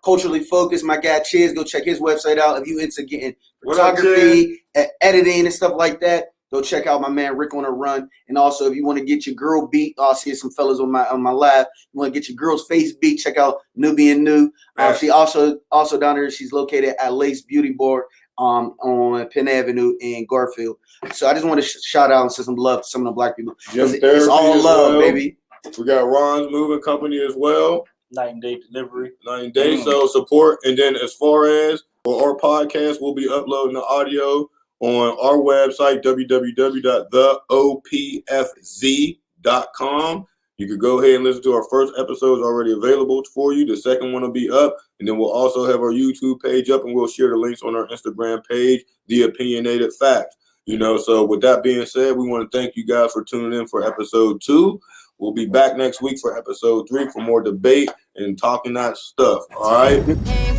Culturally Focused, my guy Chiz. Go check his website out if you into getting photography, editing, and stuff like that. Go check out my man Rick on a Run. And also, if you want to get your girl beat, I'll see some fellas on my live. You want to get your girl's face beat? Check out Nubian New. She also down there. She's located at Lace Beauty Bar on Penn Avenue in Garfield. So I just want to shout out and send some love to some of the Black people. It's all love, baby. We got Ron's Moving Company as well. 9-day delivery. 9 days. So support. And then as far as for our podcast, we'll be uploading the audio on our website, www.theopfz.com. You could go ahead and listen to our first episode already available for you. The second one will be up. And then we'll also have our YouTube page up, and we'll share the links on our Instagram page, The Opinionated Facts. So with that being said, we want to thank you guys for tuning in for episode 2. We'll be back next week for episode 3 for more debate and talking that stuff. All right.